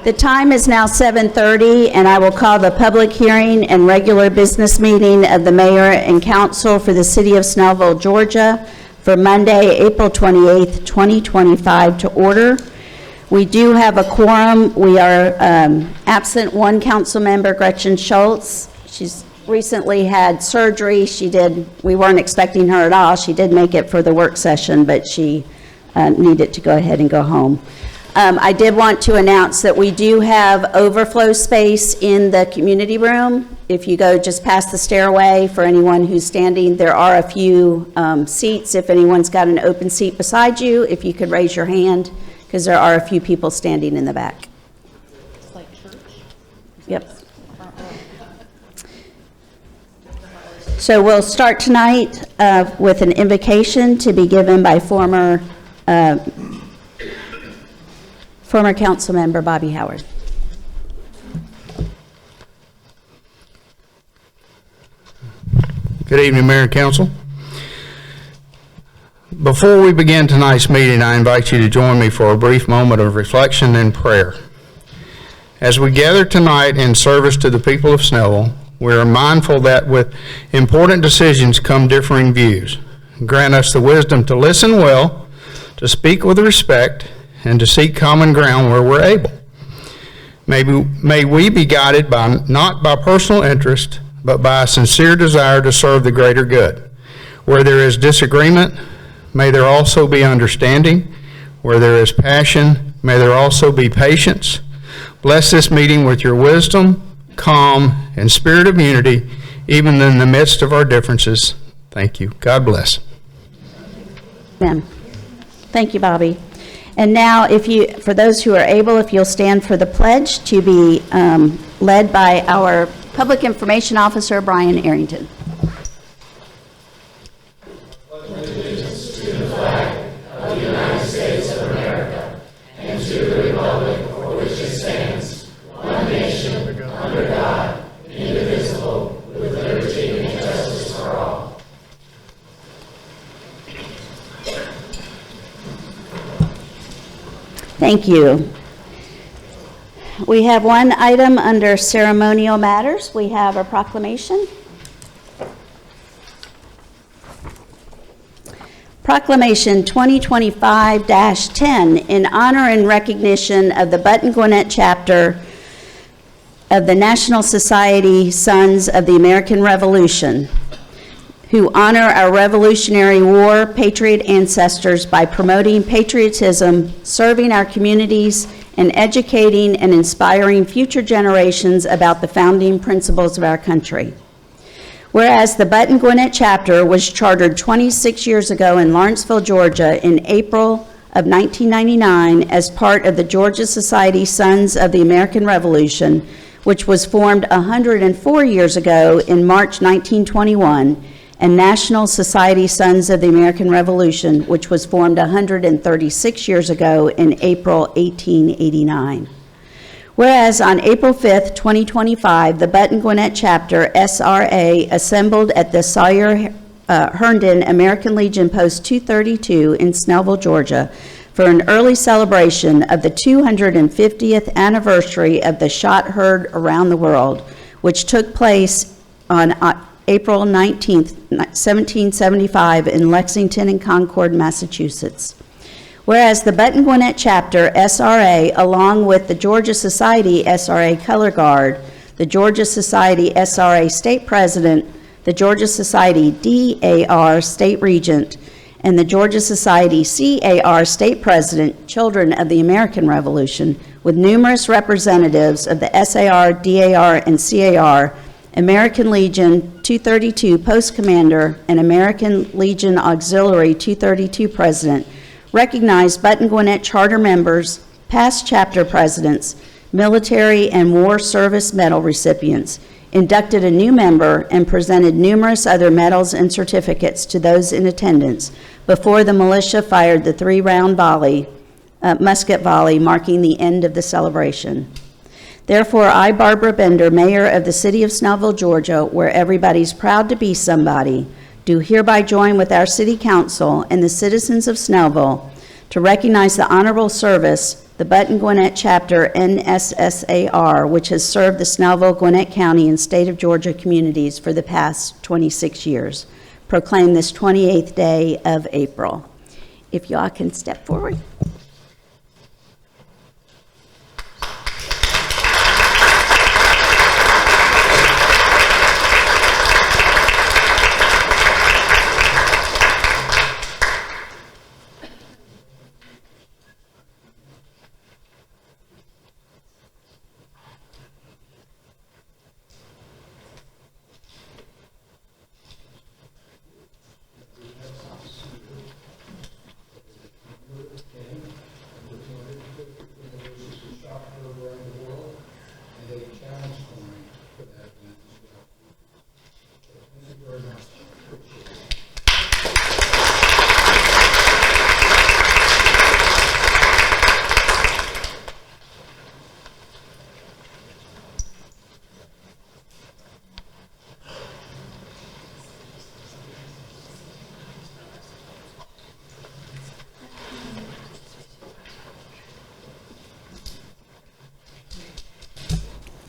The time is now 7:30, and I will call the public hearing and regular business meeting of the mayor and council for the city of Snellville, Georgia, for Monday, April 28th, 2025 to order. We do have a quorum. We are absent one council member, Gretchen Schultz. She's recently had surgery. We weren't expecting her at all. She did make it for the work session, but she needed to go ahead and go home. I did want to announce that we do have overflow space in the community room. If you go just past the stairway, for anyone who's standing, there are a few seats. If anyone's got an open seat beside you, if you could raise your hand, because there are a few people standing in the back. It's like church? Yep. So we'll start tonight with an invocation to be given by former council member Bobby Howard. Good evening, Mayor and Council. Before we begin tonight's meeting, I invite you to join me for a brief moment of reflection and prayer. As we gather tonight in service to the people of Snellville, we are mindful that with important decisions come differing views. Grant us the wisdom to listen well, to speak with respect, and to seek common ground where we're able. May we be guided not by personal interest, but by a sincere desire to serve the greater good. Where there is disagreement, may there also be understanding. Where there is passion, may there also be patience. Bless this meeting with your wisdom, calm, and spirit of unity, even in the midst of our differences. Thank you. God bless. Amen. Thank you, Bobby. And now, for those who are able, if you'll stand for the pledge to be led by our Public Information Officer, Brian Arrington. Allegiance to the flag of the United States of America and to the republic for which it stands, one nation, under God, indivisible, with liberty and justice for all. Thank you. We have one item under ceremonial matters. We have a proclamation. Proclamation 2025-10 in honor and recognition of the Button Gwinnett chapter of the National Society Sons of the American Revolution, who honor our Revolutionary War patriot ancestors by promoting patriotism, serving our communities, and educating and inspiring future generations about the founding principles of our country. Whereas the Button Gwinnett chapter was chartered 26 years ago in Lawrenceville, Georgia in April of 1999 as part of the Georgia Society Sons of the American Revolution, which was formed 104 years ago in March 1921, and National Society Sons of the American Revolution, which was formed 136 years ago in April 1889. Whereas on April 5th, 2025, the Button Gwinnett chapter, SRA, assembled at the Sawyer Herndon American Legion Post 232 in Snellville, Georgia, for an early celebration of the 250th anniversary of the shot heard around the world, which took place on April 19th, 1775 in Lexington and Concord, Massachusetts. Whereas the Button Gwinnett chapter, SRA, along with the Georgia Society SRA Color Guard, the Georgia Society SRA State President, the Georgia Society DAR State Regent, and the Georgia Society CAR State President, Children of the American Revolution, with numerous representatives of the SAR, DAR, and CAR, American Legion 232 Post Commander, and American Legion Auxiliary 232 President, recognized Button Gwinnett charter members, past chapter presidents, military and war service medal recipients, inducted a new member, and presented numerous other medals and certificates to those in attendance before the militia fired the 3-round musket volley, marking the end of the celebration. Therefore, I, Barbara Bender, Mayor of the City of Snellville, Georgia, where everybody's proud to be somebody, do hereby join with our City Council and the citizens of Snellville to recognize the honorable service the Button Gwinnett Chapter NSSAR, which has served the Snellville, Gwinnett County, and State of Georgia communities for the past 26 years. Proclaim this 28th day of April. If y'all can step forward.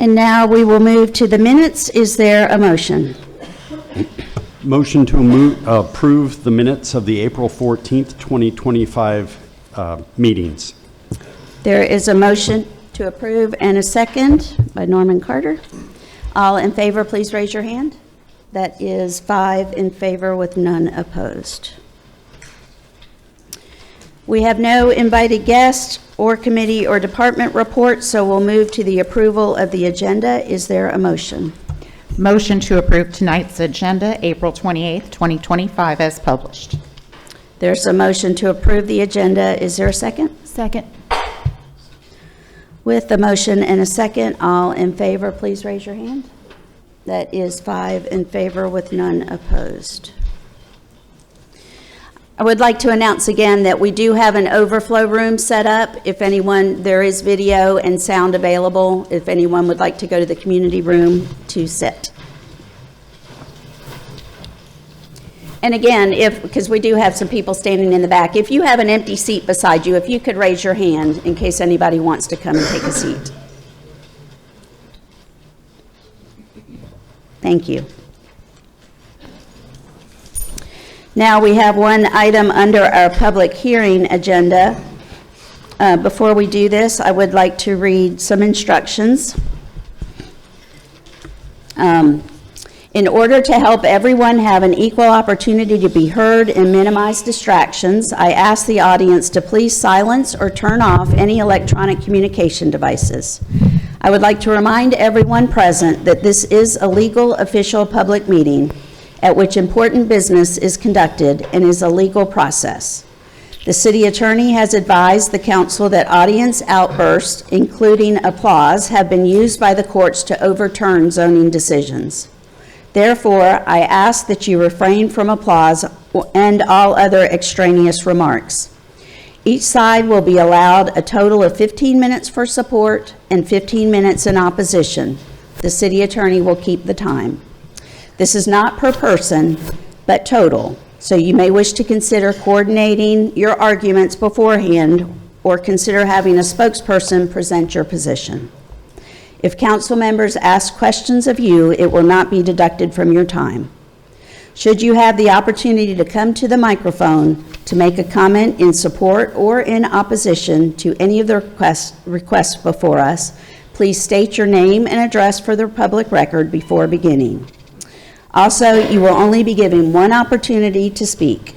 And now we will move to the minutes. Is there a motion? Motion to approve the minutes of the April 14th, 2025 meetings. There is a motion to approve and a second by Norman Carter. All in favor, please raise your hand. That is 5 in favor with none opposed. We have no invited guests or committee or department reports, so we'll move to the approval of the agenda. Is there a motion? Motion to approve tonight's agenda, April 28th, 2025, as published. There's a motion to approve the agenda. Is there a second? Second. With the motion and a second, all in favor, please raise your hand. That is 5 in favor with none opposed. I would like to announce again that we do have an overflow room set up. If anyone, there is video and sound available, if anyone would like to go to the community room to sit. And again, because we do have some people standing in the back, if you have an empty seat beside you, if you could raise your hand in case anybody wants to come and take a seat. Thank you. Now we have one item under our public hearing agenda. Before we do this, I would like to read some instructions. In order to help everyone have an equal opportunity to be heard and minimize distractions, I ask the audience to please silence or turn off any electronic communication devices. I would like to remind everyone present that this is a legal official public meeting at which important business is conducted and is a legal process. The city attorney has advised the council that audience outbursts, including applause, have been used by the courts to overturn zoning decisions. Therefore, I ask that you refrain from applause and all other extraneous remarks. Each side will be allowed a total of 15 minutes for support and 15 minutes in opposition. The city attorney will keep the time. This is not per person, but total, so you may wish to consider coordinating your arguments beforehand or consider having a spokesperson present your position. If council members ask questions of you, it will not be deducted from your time. Should you have the opportunity to come to the microphone to make a comment in support or in opposition to any of the requests before us, please state your name and address for the public record before beginning. Also, you will only be given one opportunity to speak.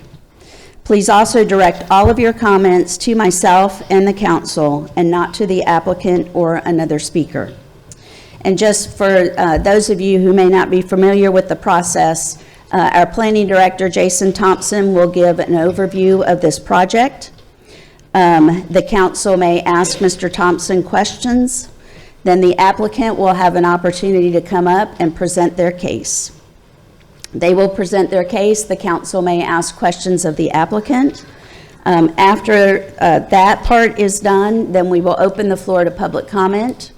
Please also direct all of your comments to myself and the council and not to the applicant or another speaker. And just for those of you who may not be familiar with the process, our planning director, Jason Thompson, will give an overview of this project. The council may ask Mr. Thompson questions. Then the applicant will have an opportunity to come up and present their case. They will present their case. The council may ask questions of the applicant. After that part is done, then we will open the floor to public comment.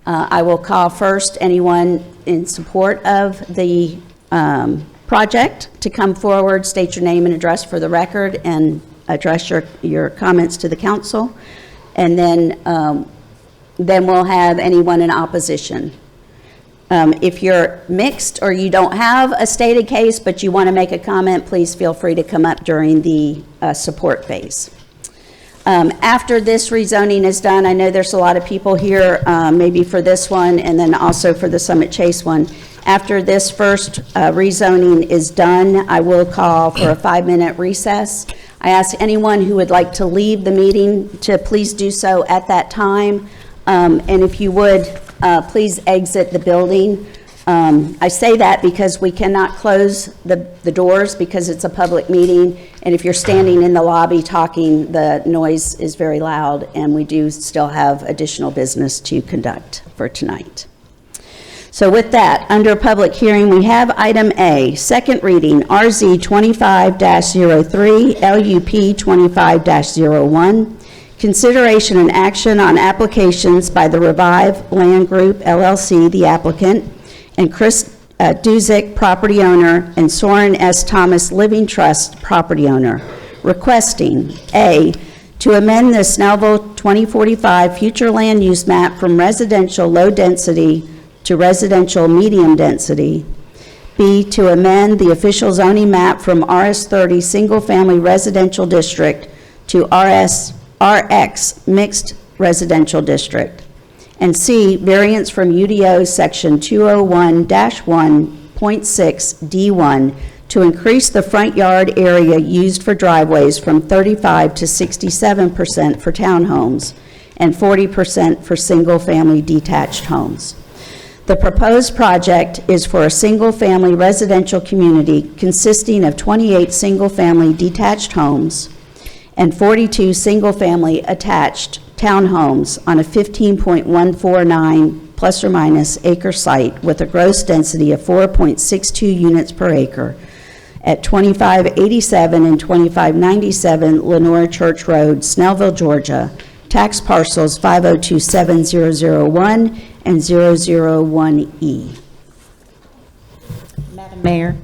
I will call first anyone in support of the project to come forward, state your name and address for the record, and address your comments to the council. and then we'll have anyone in opposition. If you're mixed or you don't have a stated case, but you want to make a comment, please feel free to come up during the support phase. After this rezoning is done, I know there's a lot of people here, maybe for this one and then also for the Summit Chase one. After this first rezoning is done, I will call for a 5-minute recess. I ask anyone who would like to leave the meeting to please do so at that time. And if you would, please exit the building. I say that because we cannot close the doors because it's a public meeting, and if you're standing in the lobby talking, the noise is very loud, and we do still have additional business to conduct for tonight. So with that, under public hearing, we have item A, second reading, RZ 25-03, LUP 25-01, consideration and action on applications by the Revive Land Group LLC, the applicant, and Chris Duzick, property owner, and Soren S. Thomas Living Trust, property owner, requesting A, to amend the Snellville 2045 future land use map from residential low density to residential medium density. B, to amend the official zoning map from RS30 single-family residential district to RX mixed residential district. And C, variance from UDO section 201-1.6 D1 to increase the front yard area used for driveways from 35% to 67% for townhomes and 40% for single-family detached homes. The proposed project is for a single-family residential community consisting of 28 single-family detached homes and 42 single-family attached townhomes on a 15.149 plus or minus acre site with a gross density of 4.62 units per acre at 2587 and 2597 Lenore Church Road, Snellville, Georgia, tax parcels 5027001 and 001E. Madam Mayor,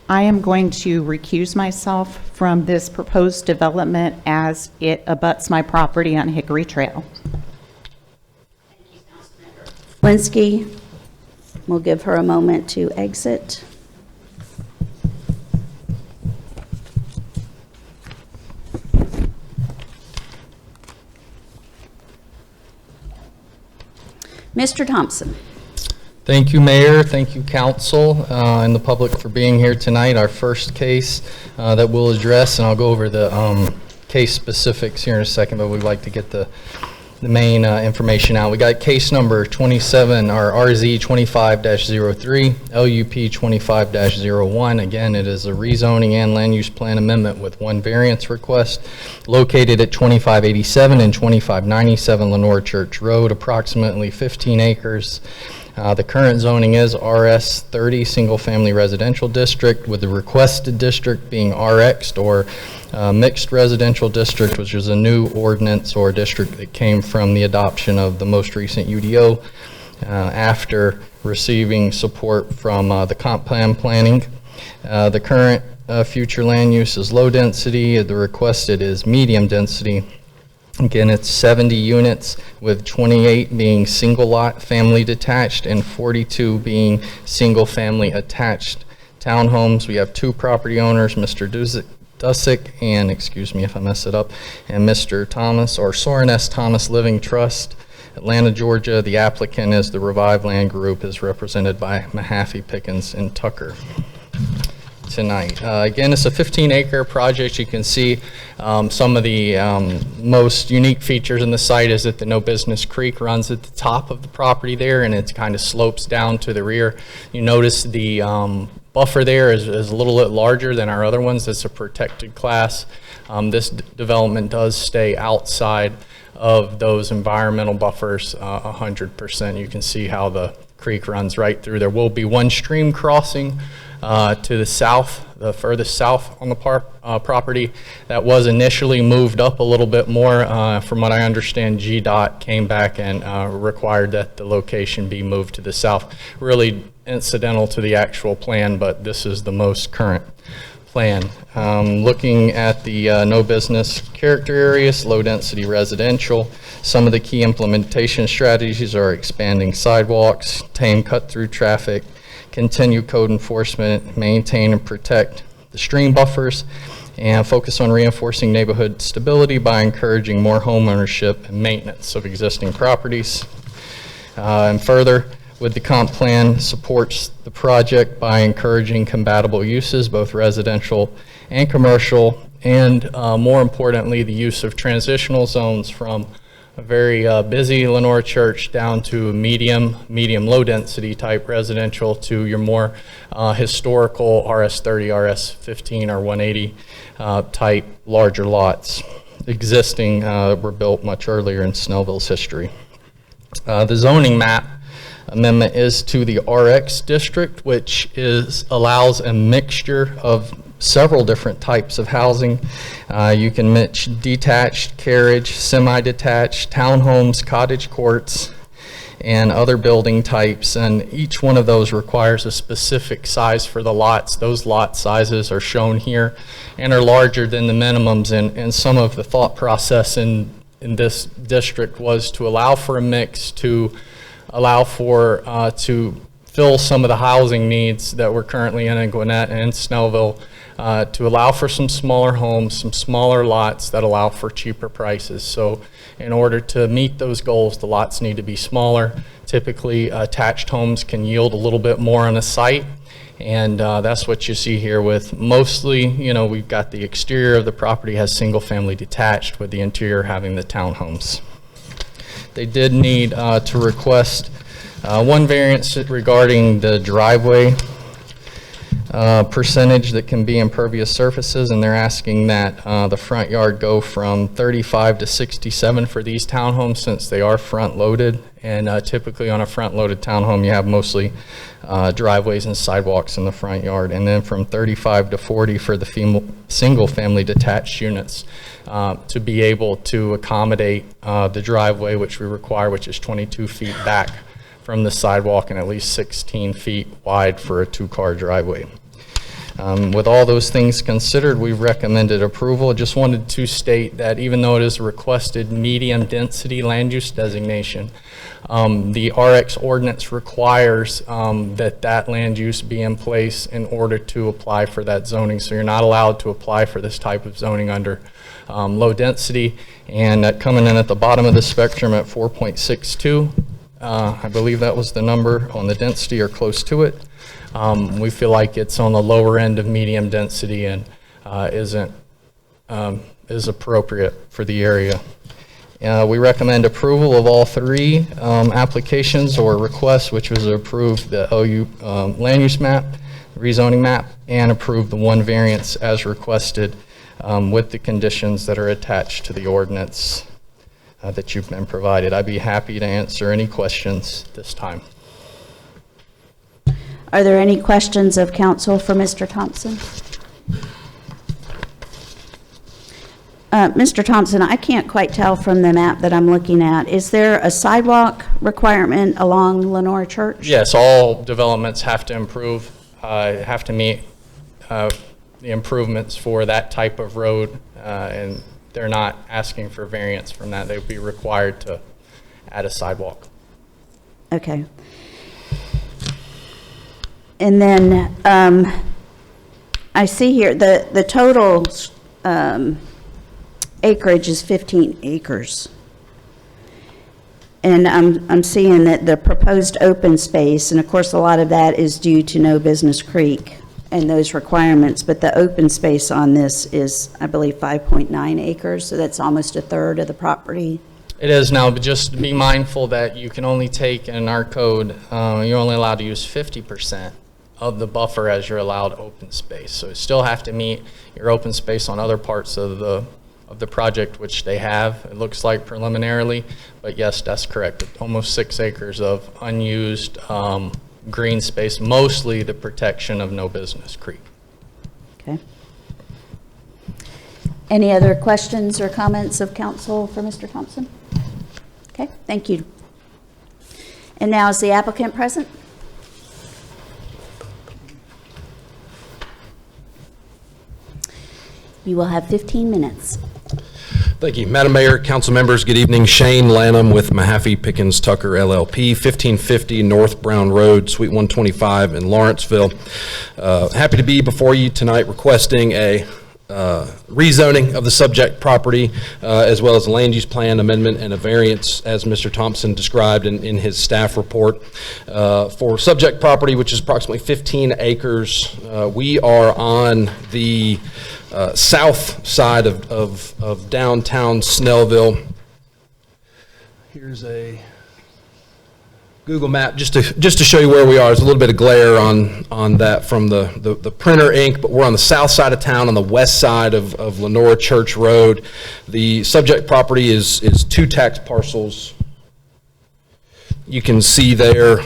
I am going to recuse myself from this proposed development as it abuts my property on Hickory Trail. Linsky, we'll give her a moment to exit. Mr. Thompson. Thank you, Mayor. Thank you, Council, and the public for being here tonight. Our first case that we'll address, and I'll go over the case specifics here in a second, but we'd like to get the main information out. We got case number 27, or RZ 25-03, LUP 25-01. Again, it is a rezoning and land use plan amendment with one variance request located at 2587 and 2597 Lenore Church Road, approximately 15 acres. The current zoning is RS30, single-family residential district, with the requested district being RX, or mixed residential district, which is a new ordinance or district that came from the adoption of the most recent UDO after receiving support from the comp plan planning. The current future land use is low density. The requested is medium density. Again, it's 70 units, with 28 being single lot family detached and 42 being single family attached townhomes. We have two property owners, Mr. Dusick and, excuse me if I mess it up, and Mr. Thomas, or Soren S. Thomas Living Trust, Atlanta, Georgia. The applicant is the Revive Land Group, is represented by Mahaffey, Pickens, and Tucker tonight. Again, it's a 15-acre project. You can see some of the most unique features in the site is that the No Business Creek runs at the top of the property there, and it kind of slopes down to the rear. You notice the buffer there is a little bit larger than our other ones. It's a protected class. This development does stay outside of those environmental buffers 100%. You can see how the creek runs right through. There will be one stream crossing to the south, the furthest south on the property. That was initially moved up a little bit more. From what I understand, GDOT came back and required that the location be moved to the south. Really incidental to the actual plan, but this is the most current. plan. Looking at the no business character areas, low density residential, some of the key implementation strategies are expanding sidewalks, tame cut-through traffic, continue code enforcement, maintain and protect the stream buffers, and focus on reinforcing neighborhood stability by encouraging more home ownership and maintenance of existing properties. And further, with the comp plan, supports the project by encouraging compatible uses, both residential and commercial, and more importantly, the use of transitional zones from a very busy Lenore Church down to medium low density type residential to your more historical RS30, RS15, or 180 type larger lots. Existing were built much earlier in Snellville's history. The zoning map amendment is to the RX district, which allows a mixture of several different types of housing. You can mix detached, carriage, semi-detached, townhomes, cottage courts, and other building types, and each one of those requires a specific size for the lots. Those lot sizes are shown here and are larger than the minimums, and some of the thought process in this district was to allow for a mix, to allow for to fill some of the housing needs that we're currently in Gwinnett and Snellville, to allow for some smaller homes, some smaller lots that allow for cheaper prices. So in order to meet those goals, the lots need to be smaller. Typically, attached homes can yield a little bit more on a site, and that's what you see here with mostly, we've got the exterior of the property has single family detached, with the interior having the townhomes. They did need to request one variance regarding the driveway percentage that can be impervious surfaces, and they're asking that the front yard go from 35 to 67 for these townhomes, since they are front loaded, and typically on a front loaded townhome you have mostly driveways and sidewalks in the front yard, and then from 35 to 40 for the single family detached units, to be able to accommodate the driveway, which we require, which is 22 feet back from the sidewalk and at least 16 feet wide for a 2-car driveway. With all those things considered, we recommended approval. Just wanted to state that even though it is a requested medium density land use designation, the RX ordinance requires that land use be in place in order to apply for that zoning. So you're not allowed to apply for this type of zoning under low density, and coming in at the bottom of the spectrum at 4.62. I believe that was the number on the density, or close to it. We feel like it's on the lower end of medium density and is appropriate for the area. We recommend approval of all 3 applications or requests, which was approve the OU land use map, rezoning map, and approve the 1 variance as requested with the conditions that are attached to the ordinance that you've been provided. I'd be happy to answer any questions this time. Are there any questions of council for Mr. Thompson? Mr. Thompson, I can't quite tell from the map that I'm looking at. Is there a sidewalk requirement along Lenore Church? Yes, all developments have to improve, have to meet the improvements for that type of road, and they're not asking for variance from that. They would be required to add a sidewalk. Okay. And then I see here the total acreage is 15 acres. And I'm seeing that the proposed open space, and of course a lot of that is due to No Business Creek and those requirements, but the open space on this is, I believe, 5.9 acres, so that's almost a third of the property. It is now, but just be mindful that you can only take, in our code, you're only allowed to use 50% of the buffer as you're allowed open space. So you still have to meet your open space on other parts of the project, which they have, it looks like preliminarily, but yes, that's correct. Almost 6 acres of unused green space, mostly the protection of No Business Creek. Okay. Any other questions or comments of council for Mr. Thompson? Okay, thank you. And now is the applicant present? You will have 15 minutes. Thank you. Madam Mayor, council members, good evening. Shane Lanham with Mahaffey Pickens Tucker LLP, 1550 North Brown Road, Suite 125 in Lawrenceville. Happy to be before you tonight requesting a rezoning of the subject property, as well as a land use plan amendment and a variance, as Mr. Thompson described in his staff report. For subject property, which is approximately 15 acres, we are on the south side of downtown Snellville. Here's a Google map just to show you where we are. There's a little bit of glare on that from the printer ink, but we're on the south side of town, on the west side of Lenore Church Road. The subject property is 2 tax parcels. You can see there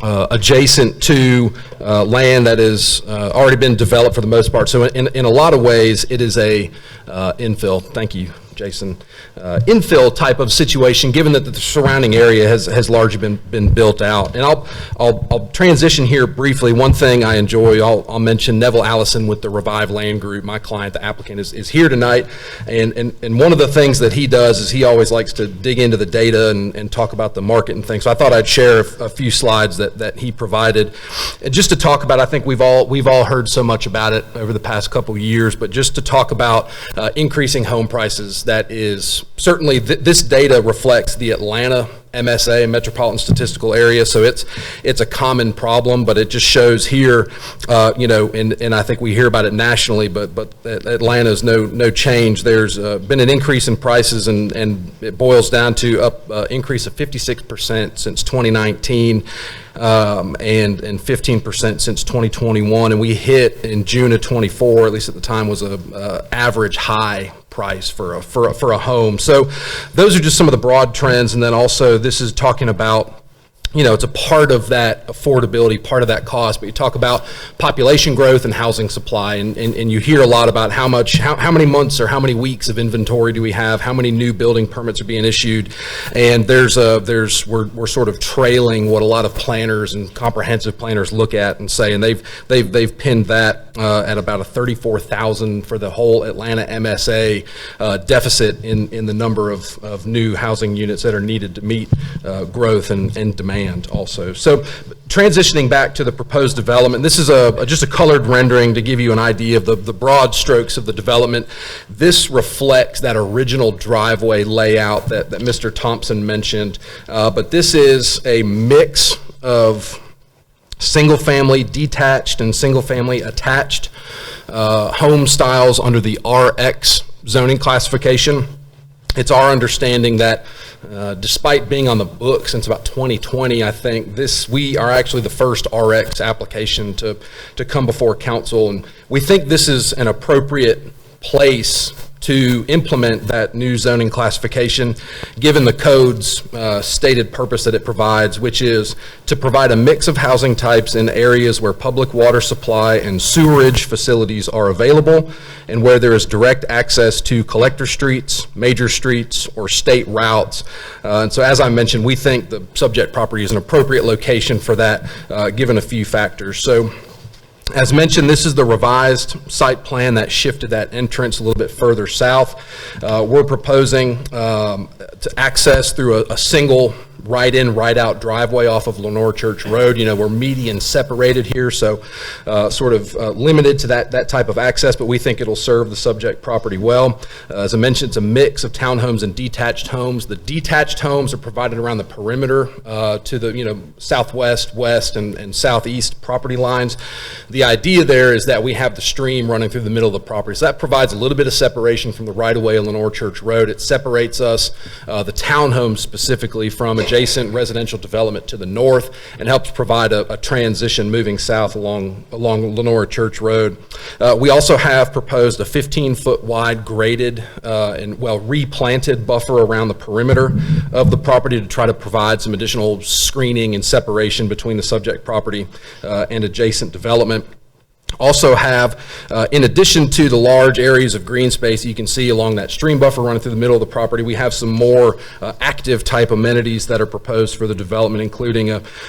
adjacent to land that has already been developed for the most part. So in a lot of ways, it is a infill. Thank you, Jason. Infill type of situation, given that the surrounding area has largely been built out. And I'll transition here briefly. One thing I enjoy, I'll mention Neville Allison with the Revive Land Group. My client, the applicant, is here tonight. And one of the things that he does is he always likes to dig into the data and talk about the market and things. So I thought I'd share a few slides that he provided. And just to talk about, I think we've all heard so much about it over the past couple of years, but just to talk about increasing home prices, that is certainly this data reflects the Atlanta MSA, Metropolitan Statistical Area, so it's a common problem, but it just shows here, and I think we hear about it nationally, but Atlanta's no change. There's been an increase in prices, and it boils down to increase of 56% since 2019. And 15% since 2021, and we hit in June of 24, at least at the time, was a average high price for a home. So those are just some of the broad trends, and then also this is talking about, it's a part of that affordability, part of that cost, but you talk about population growth and housing supply, and you hear a lot about how many months or how many weeks of inventory do we have, how many new building permits are being issued, and we're sort of trailing what a lot of planners and comprehensive planners look at and say, and they've pinned that at about a 34,000 for the whole Atlanta MSA deficit in the number of new housing units that are needed to meet growth and demand also. So transitioning back to the proposed development, this is just a colored rendering to give you an idea of the broad strokes of the development. This reflects that original driveway layout that Mr. Thompson mentioned, but this is a mix of single-family detached and single-family attached home styles under the RX zoning classification. It's our understanding that despite being on the book since about 2020, I think we are actually the first RX application to come before council, and we think this is an appropriate place to implement that new zoning classification, given the code's stated purpose that it provides, which is to provide a mix of housing types in areas where public water supply and sewerage facilities are available, and where there is direct access to collector streets, major streets, or state routes. And so, as I mentioned, we think the subject property is an appropriate location for that, given a few factors. So, as mentioned, this is the revised site plan that shifted that entrance a little bit further south. We're proposing to access through a single right-in, right-out driveway off of Lenore Church Road. We're median separated here, so sort of limited to that type of access, but we think it'll serve the subject property well. As I mentioned, it's a mix of townhomes and detached homes. The detached homes are provided around the perimeter to the southwest, west, and southeast property lines. The idea there is that we have the stream running through the middle of the property, so that provides a little bit of separation from the right-of-way of Lenore Church Road. It separates us, the townhomes specifically, from adjacent residential development to the north, and helps provide a transition moving south along Lenore Church Road. We also have proposed a 15-foot wide graded and replanted buffer around the perimeter of the property to try to provide some additional screening and separation between the subject property and adjacent development. Also have, in addition to the large areas of green space you can see along that stream buffer running through the middle of the property, we have some more active type amenities that are proposed for the development, including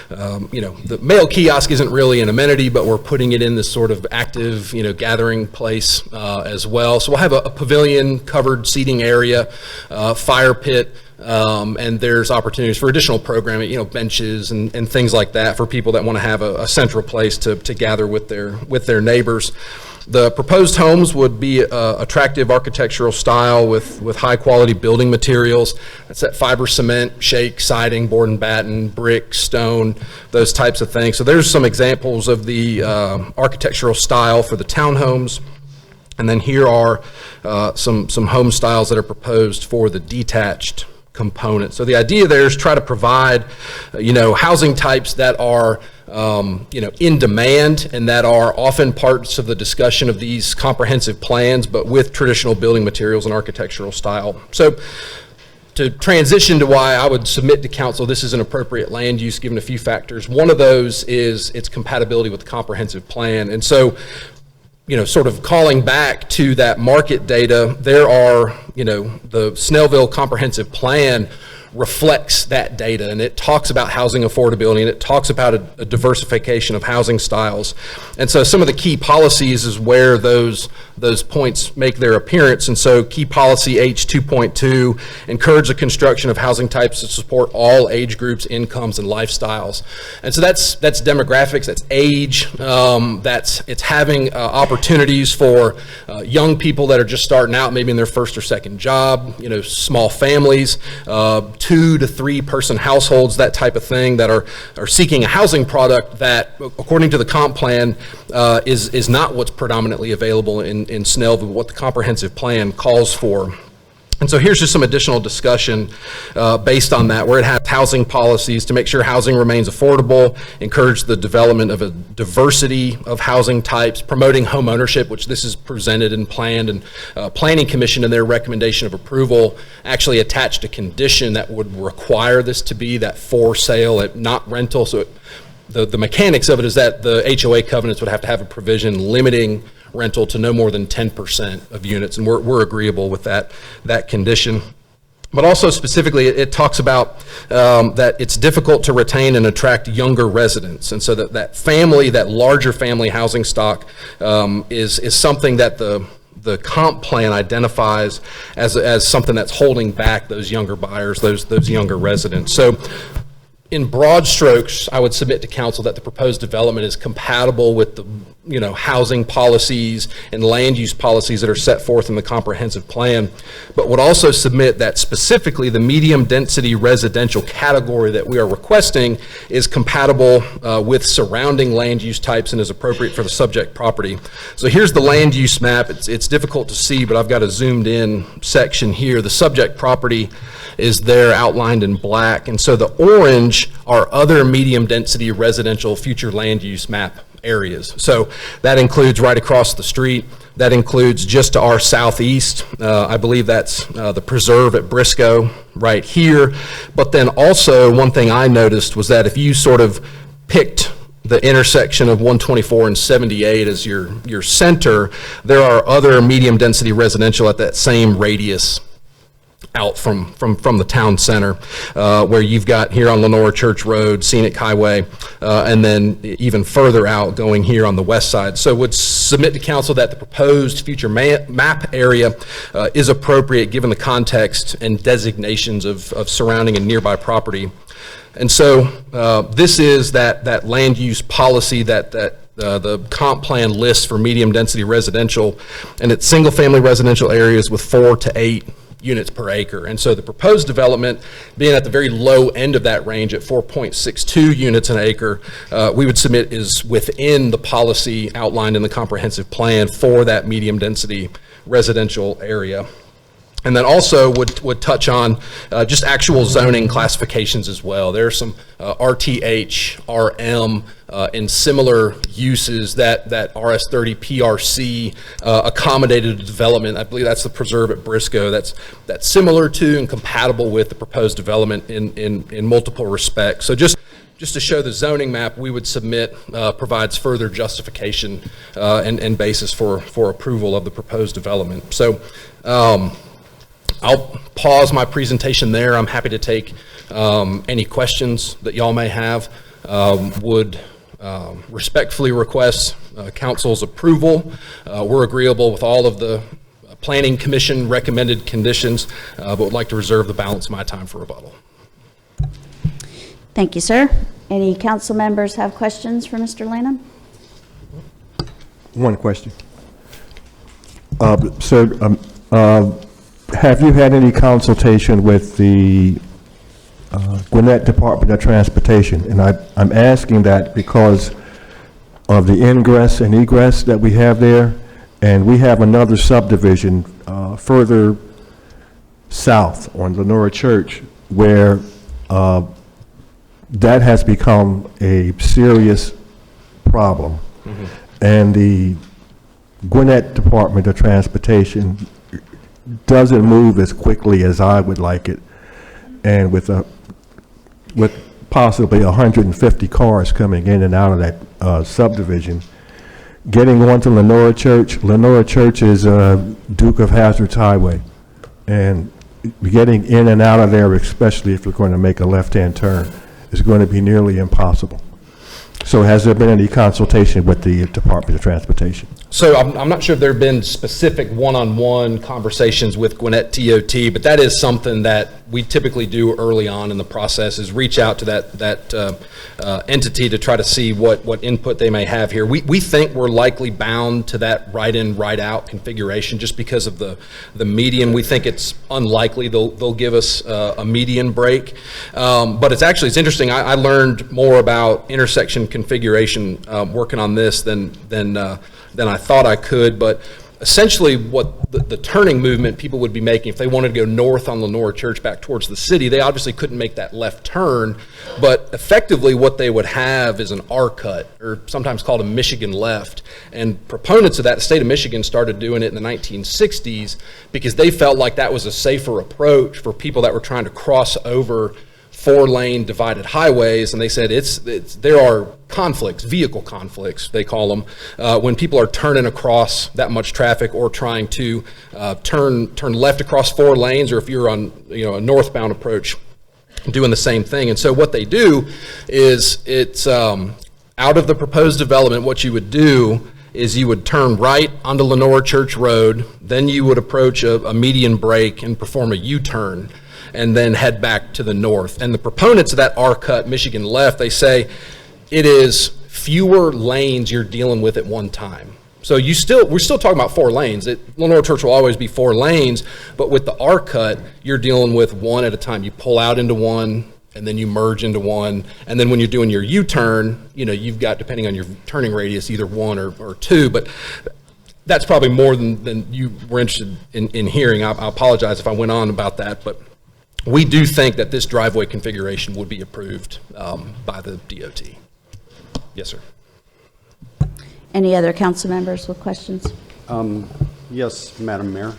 the mail kiosk isn't really an amenity, but we're putting it in this sort of active, gathering place as well. So we'll have a pavilion, covered seating area, fire pit, and there's opportunities for additional programming, benches and things like that for people that want to have a central place to gather with their neighbors. The proposed homes would be attractive architectural style with high quality building materials. That's that fiber cement, shake, siding, board and batten, brick, stone, those types of things. So there's some examples of the architectural style for the townhomes. And then here are some home styles that are proposed for the detached component. So the idea there is try to provide, housing types that are, in demand and that are often parts of the discussion of these comprehensive plans, but with traditional building materials and architectural style. So to transition to why I would submit to council this is an appropriate land use given a few factors. One of those is its compatibility with the comprehensive plan. And so sort of calling back to that market data, there are, the Snellville Comprehensive Plan reflects that data, and it talks about housing affordability, and it talks about a diversification of housing styles. And so some of the key policies is where those points make their appearance. And so key policy H2.2, encourage the construction of housing types to support all age groups, incomes, and lifestyles. And so that's demographics, that's age, it's having opportunities for young people that are just starting out, maybe in their first or second job, small families, 2 to 3 person households, that type of thing, that are seeking a housing product that, according to the comp plan, is not what's predominantly available in Snellville, what the comprehensive plan calls for. And so here's just some additional discussion based on that, where it has housing policies to make sure housing remains affordable, encourage the development of a diversity of housing types, promoting home ownership, which this is presented and planned, and Planning Commission in their recommendation of approval actually attached a condition that would require this to be that for sale, not rental. So the mechanics of it is that the HOA covenants would have to have a provision limiting rental to no more than 10% of units, and we're agreeable with that condition. But also specifically, it talks about that it's difficult to retain and attract younger residents, and so that larger family housing stock is something that the comp plan identifies as something that's holding back those younger buyers, those younger residents. So in broad strokes, I would submit to council that the proposed development is compatible with the housing policies and land use policies that are set forth in the comprehensive plan, but would also submit that specifically the medium density residential category that we are requesting is compatible with surrounding land use types and is appropriate for the subject property. So here's the land use map. It's difficult to see, but I've got a zoomed in section here. The subject property is there outlined in black, and so the orange are other medium density residential future land use map areas. So that includes right across the street. That includes just to our southeast. I believe that's the preserve at Briscoe right here. But then also one thing I noticed was that if you sort of picked the intersection of 124 and 78 as your center, there are other medium density residential at that same radius out from the town center, where you've got here on Lenora Church Road, Scenic Highway, and then even further out going here on the west side. So would submit to council that the proposed future map area is appropriate given the context and designations of surrounding and nearby property. And so this is that land use policy that the comp plan lists for medium density residential, and it's single family residential areas with 4 to 8 units per acre. And so the proposed development being at the very low end of that range at 4.62 units an acre, we would submit is within the policy outlined in the comprehensive plan for that medium density residential area. And then also would touch on just actual zoning classifications as well. There are some RTH, RM, and similar uses that RS30 PRC accommodated development. I believe that's the preserve at Briscoe. That's similar to and compatible with the proposed development in multiple respects. So just just to show the zoning map we would submit provides further justification and basis for approval of the proposed development. So I'll pause my presentation there. I'm happy to take any questions that y'all may have. Would respectfully request council's approval. We're agreeable with all of the Planning Commission recommended conditions, but would like to reserve the balance of my time for rebuttal. Thank you, sir. Any council members have questions for Mr. Lanham? One question. Sir, have you had any consultation with the Gwinnett Department of Transportation? And I'm asking that because of the ingress and egress that we have there, and we have another subdivision further south on Lenora Church where that has become a serious problem. Mm-hmm. And the Gwinnett Department of Transportation doesn't move as quickly as I would like it. And with possibly 150 cars coming in and out of that subdivision, getting onto Lenora Church is Duke of Hazzard's Highway. And getting in and out of there, especially if you're going to make a left-hand turn, is going to be nearly impossible. So has there been any consultation with the Department of Transportation? So I'm not sure if there have been specific one-on-one conversations with Gwinnett TOT, but that is something that we typically do early on in the process, is reach out to that entity to try to see what input they may have here. We think we're likely bound to that right-in, right-out configuration just because of the median. We think it's unlikely they'll give us a median break. But it's interesting. I learned more about intersection configuration working on this than I thought I could, but essentially what the turning movement people would be making if they wanted to go north on Lenora Church back towards the city, they obviously couldn't make that left turn, but effectively what they would have is an R-cut, or sometimes called a Michigan left. And proponents of that, the state of Michigan started doing it in the 1960s because they felt like that was a safer approach for people that were trying to cross over 4-lane divided highways, and they said there are conflicts, vehicle conflicts they call them, when people are turning across that much traffic or trying to turn left across 4 lanes, or if you're on a northbound approach doing the same thing. And so what they do is it's out of the proposed development, what you would do is you would turn right onto Lenora Church Road, then you would approach a median break and perform a U-turn, and then head back to the north. And the proponents of that R-cut Michigan left, they say it is fewer lanes you're dealing with at one time. So we're still talking about 4 lanes. Lenora Church will always be 4 lanes, but with the R-cut, you're dealing with one at a time. You pull out into one, and then you merge into one, and then when you're doing your U-turn, you've got, depending on your turning radius, either 1 or 2, but that's probably more than you were interested in hearing. I apologize if I went on about that, but we do think that this driveway configuration would be approved by the DOT. Yes, sir. Any other council members with questions? Yes, Madam Mayor.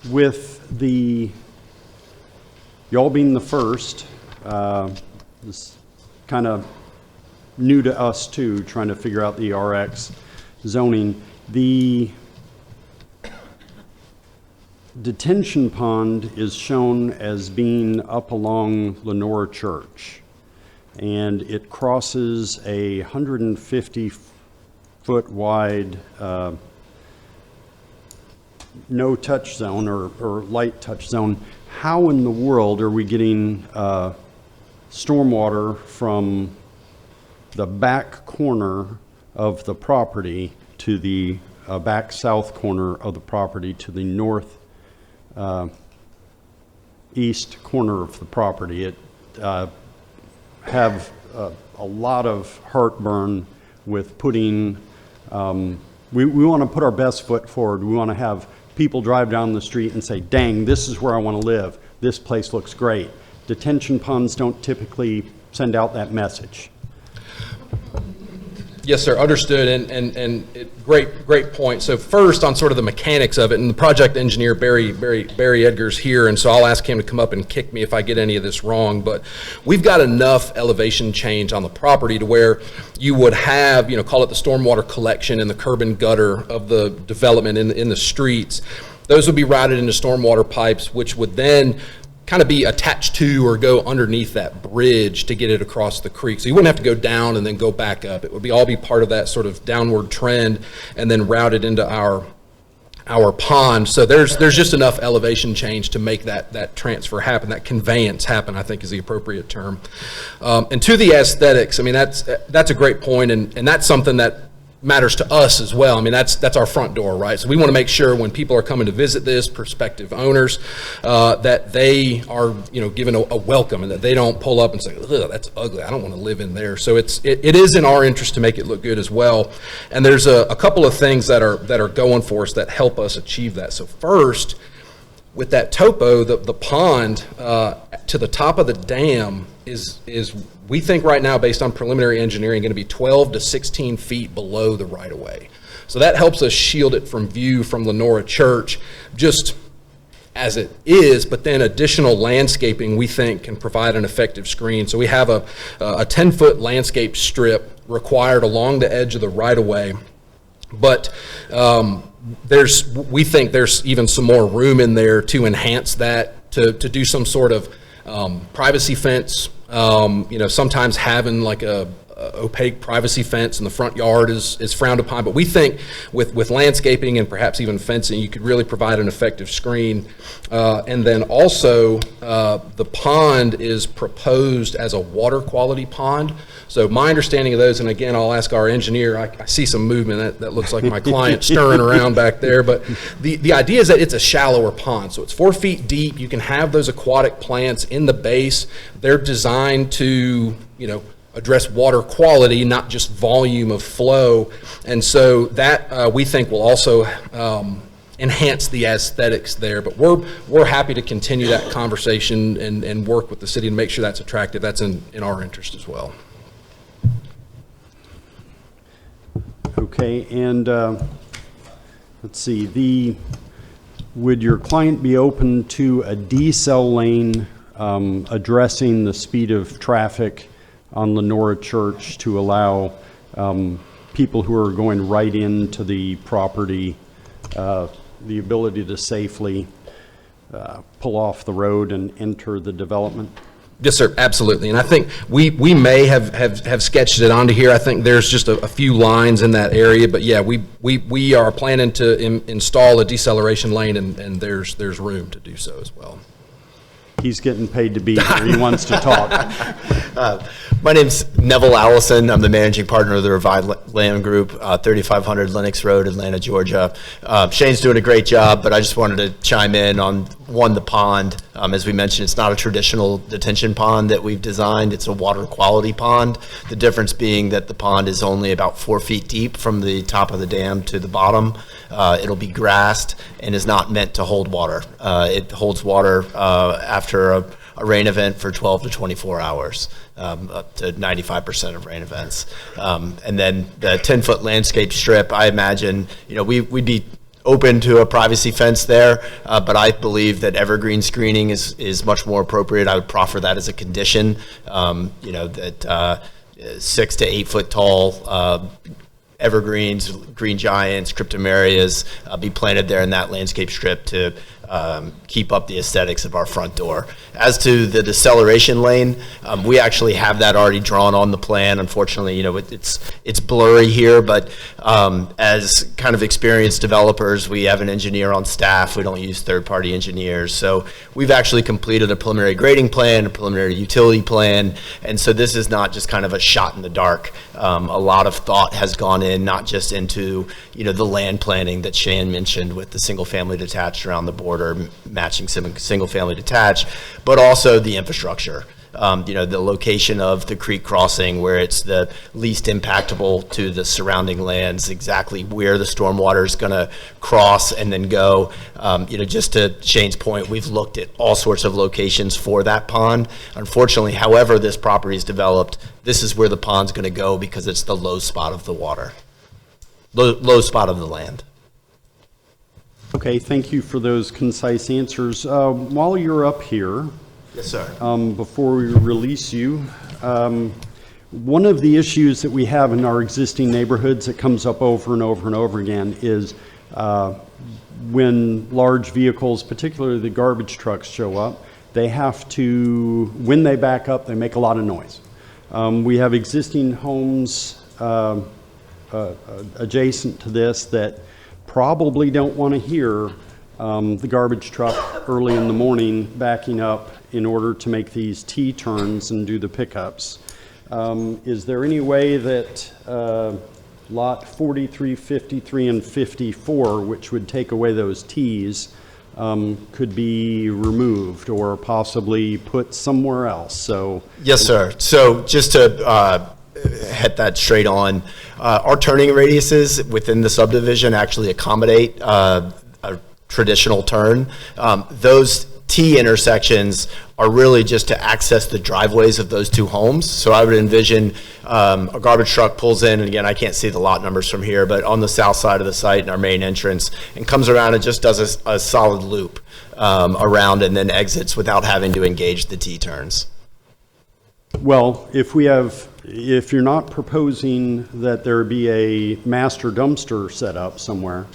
With y'all being the first, this kind of new to us too, trying to figure out the RX zoning. The detention pond is shown as being up along Lenora Church, and it crosses a 150-foot wide no touch zone or light touch zone. How in the world are we getting stormwater from the back corner of the property to the back south corner of the property to the north east corner of the property? It have a lot of heartburn with putting, we want to put our best foot forward. We want to have people drive down the street and say, dang, this is where I want to live. This place looks great. Detention ponds don't typically send out that message. Yes, sir, understood, great point. So first, on sort of the mechanics of it, and the project engineer, Barry Edgar's here, and so I'll ask him to come up and kick me if I get any of this wrong, but we've got enough elevation change on the property to where you would have, call it the stormwater collection and the curb and gutter of the development in the streets. Those would be routed into stormwater pipes, which would then kind of be attached to or go underneath that bridge to get it across the creek. So you wouldn't have to go down and then go back up. It would all be part of that sort of downward trend and then routed into our pond. So there's just enough elevation change to make that transfer happen, that conveyance happen, I think is the appropriate term. And to the aesthetics, I mean, that's a great point, and that's something that matters to us as well. I mean, that's our front door, right? So we want to make sure when people are coming to visit this, prospective owners, that they are, given a welcome, and that they don't pull up and say, "Ugh, that's ugly, I don't want to live in there." So it is in our interest to make it look good as well. And there's a couple of things that are going for us that help us achieve that. So first, with that topo, the pond to the top of the dam is we think right now, based on preliminary engineering, going to be 12 to 16 feet below the right-of-way. So that helps us shield it from view from Lenora Church, just as it is, but then additional landscaping we think can provide an effective screen. So we have a 10-foot landscape strip required along the edge of the right-of-way, but we think there's even some more room in there to enhance that, to do some sort of privacy fence. Sometimes having like a opaque privacy fence in the front yard is frowned upon, but we think with landscaping and perhaps even fencing, you could really provide an effective screen. And then also, the pond is proposed as a water quality pond. So my understanding of those, and again, I'll ask our engineer, I see some movement, that looks like my client stirring around back there, but the idea is that it's a shallower pond. So it's 4 feet deep. You can have those aquatic plants in the base. They're designed to, address water quality, not just volume of flow. And so that we think will also enhance the aesthetics there. But we're happy to continue that conversation and work with the city to make sure that's attractive. That's in our interest as well. Okay, and let's see, would your client be open to a decel lane addressing the speed of traffic on Lenora Church to allow people who are going right into the property the ability to safely pull off the road and enter the development? Yes, sir, absolutely. And I think we may have sketched it onto here. I think there's just a few lines in that area, but yeah, we are planning to install a deceleration lane, and there's room to do so as well. He's getting paid to be here. He wants to talk. My name's Neville Allison. I'm the managing partner of the Revive Land Group, 3500 Lenox Road, Atlanta, Georgia. Shane's doing a great job, but I just wanted to chime in on, the pond. As we mentioned, it's not a traditional detention pond that we've designed. It's a water quality pond. The difference being that the pond is only about 4 feet deep from the top of the dam to the bottom. It'll be grassed and is not meant to hold water. It holds water after a rain event for 12 to 24 hours, up to 95% of rain events. And then the 10-foot landscape strip, I imagine, we'd be open to a privacy fence there, but I believe that evergreen screening is much more appropriate. I would proffer that as a condition, that 6 to 8 foot tall evergreens, green giants, cryptomerias be planted there in that landscape strip to keep up the aesthetics of our front door. As to the deceleration lane, we actually have that already drawn on the plan. Unfortunately, it's blurry here, but as kind of experienced developers, we have an engineer on staff. We don't use third-party engineers. So we've actually completed a preliminary grading plan, a preliminary utility plan, and so this is not just kind of a shot in the dark. A lot of thought has gone in, not just into the land planning that Shane mentioned with the single-family detached around the border, matching single-family detached, but also the infrastructure. the location of the creek crossing where it's the least impactable to the surrounding lands, exactly where the stormwater is going to cross and then go. Just to Shane's point, we've looked at all sorts of locations for that pond. Unfortunately, however this property is developed, this is where the pond's going to go because it's the low spot of the water, low spot of the land. Okay, thank you for those concise answers. While you're up here, Yes, sir. before we release you, one of the issues that we have in our existing neighborhoods that comes up over and over and over again is when large vehicles, particularly the garbage trucks, show up, they have to, when they back up, they make a lot of noise. We have existing homes adjacent to this that probably don't want to hear the garbage truck early in the morning backing up in order to make these T-turns and do the pickups. Is there any way that lot 43, 53, and 54, which would take away those Ts, could be removed or possibly put somewhere else? So Yes, sir. So just to hit that straight on, our turning radiuses within the subdivision actually accommodate a traditional turn. Those T intersections are really just to access the driveways of those two homes. So I would envision a garbage truck pulls in, and again, I can't see the lot numbers from here, but on the south side of the site in our main entrance, and comes around and just does a solid loop around and then exits without having to engage the T-turns. well, if you're not proposing that there be a master dumpster set up somewhere,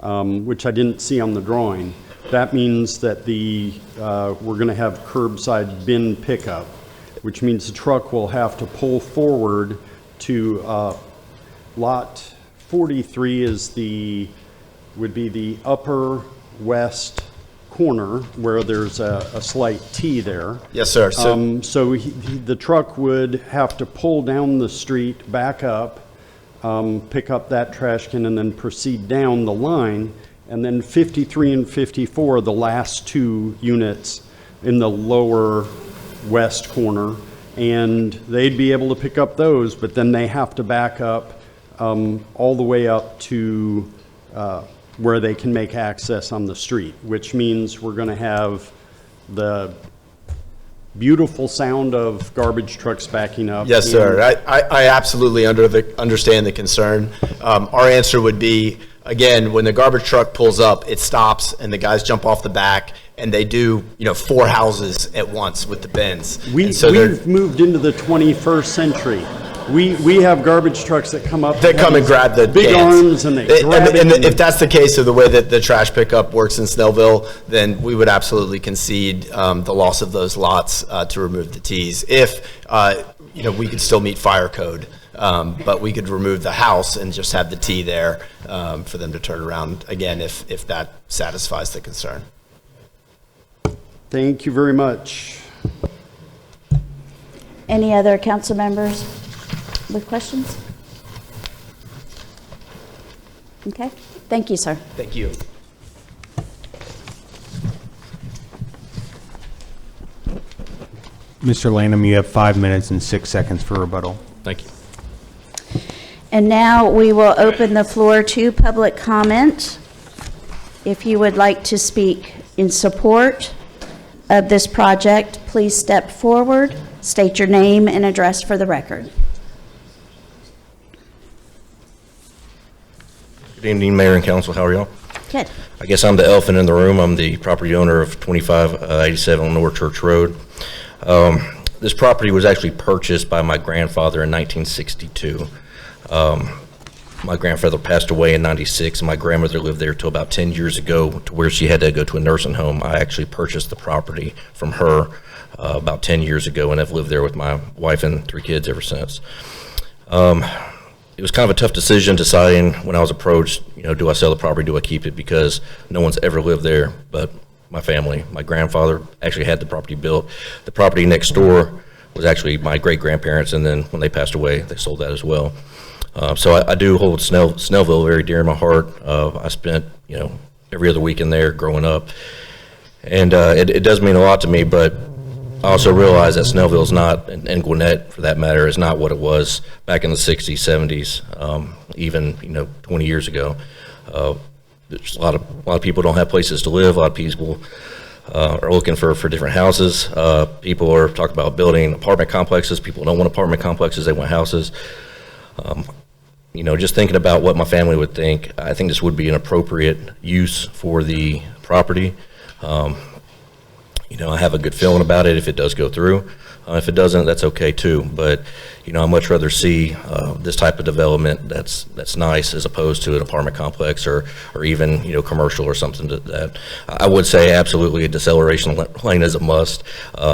which I didn't see on the drawing, that means that we're going to have curbside bin pickup, which means the truck will have to pull forward to lot 43 would be the upper west corner where there's a slight T there. Yes, sir. So the truck would have to pull down the street, back up, pick up that trash can, and then proceed down the line. And then 53 and 54 are the last two units in the lower west corner. And they'd be able to pick up those, but then they have to back up all the way up to where they can make access on the street, which means we're going to have the beautiful sound of garbage trucks backing up. Yes, sir. I absolutely understand the concern. Our answer would be, again, when the garbage truck pulls up, it stops and the guys jump off the back and they do, 4 houses at once with the bins. We've moved into the 21st century. We have garbage trucks that come up. They come and grab the big cans. arms and they grab it. And if that's the case of the way that the trash pickup works in Snellville, then we would absolutely concede the loss of those lots to remove the Ts. If, we could still meet fire code, but we could remove the house and just have the T there for them to turn around, again, if that satisfies the concern. Thank you very much. Any other council members with questions? Okay, thank you, sir. Thank you. Mr. Lanham, you have 5 minutes and 6 seconds for rebuttal. Thank you. And now we will open the floor to public comment. If you would like to speak in support of this project, please step forward, state your name and address for the record. Good evening, Mayor and Council. How are y'all? Good. I guess I'm the elephant in the room. I'm the property owner of 2587 Lower Church Road. This property was actually purchased by my grandfather in 1962. My grandfather passed away in 96, and my grandmother lived there till about 10 years ago, to where she had to go to a nursing home. I actually purchased the property from her about 10 years ago, and I've lived there with my wife and 3 kids ever since. It was kind of a tough decision deciding when I was approached, do I sell the property, do I keep it? Because no one's ever lived there but my family. My grandfather actually had the property built. The property next door was actually my great-grandparents, and then when they passed away, they sold that as well. So I do hold Snellville very dear in my heart. I spent, every other weekend there growing up. And it does mean a lot to me, but I also realize that Snellville's not, and Gwinnett for that matter, is not what it was back in the 60s, 70s, even 20 years ago. There's a lot of people don't have places to live. A lot of people are looking for different houses. People are talking about building apartment complexes. People don't want apartment complexes; they want houses. Just thinking about what my family would think, I think this would be an appropriate use for the property. I have a good feeling about it if it does go through. If it doesn't, that's okay too. But, I'd much rather see this type of development that's nice as opposed to an apartment complex or even, commercial or something that I would say absolutely a deceleration lane is a must.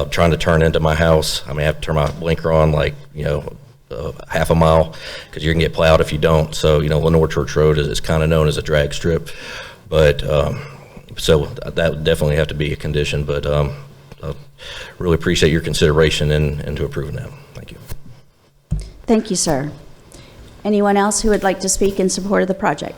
Trying to turn into my house, I may have to turn my blinker on like, half a mile because you're going to get plowed if you don't. So, Lenore Church Road is kind of known as a drag strip. But, so that would definitely have to be a condition, but really appreciate your consideration into approving that. Thank you. Thank you, sir. Anyone else who would like to speak in support of the project?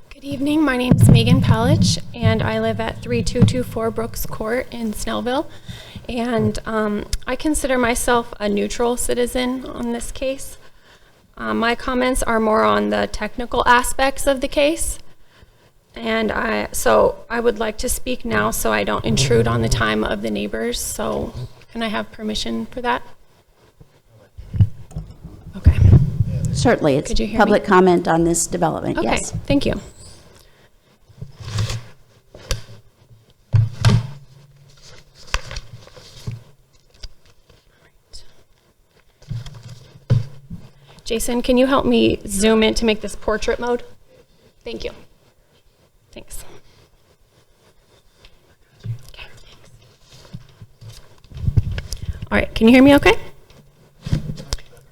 Good evening. My name is Megan Palich, and I live at 3224 Brooks Court in Snellville. And I consider myself a neutral citizen on this case. My comments are more on the technical aspects of the case. And so I would like to speak now so I don't intrude on the time of the neighbors. So can I have permission for that? Okay. Certainly. It's Could you hear public me? comment on this development. Okay, Yes. thank you. Jason, can you help me zoom in to make this portrait mode? Thank you. Thanks. Okay, thanks. All right, can you hear me okay?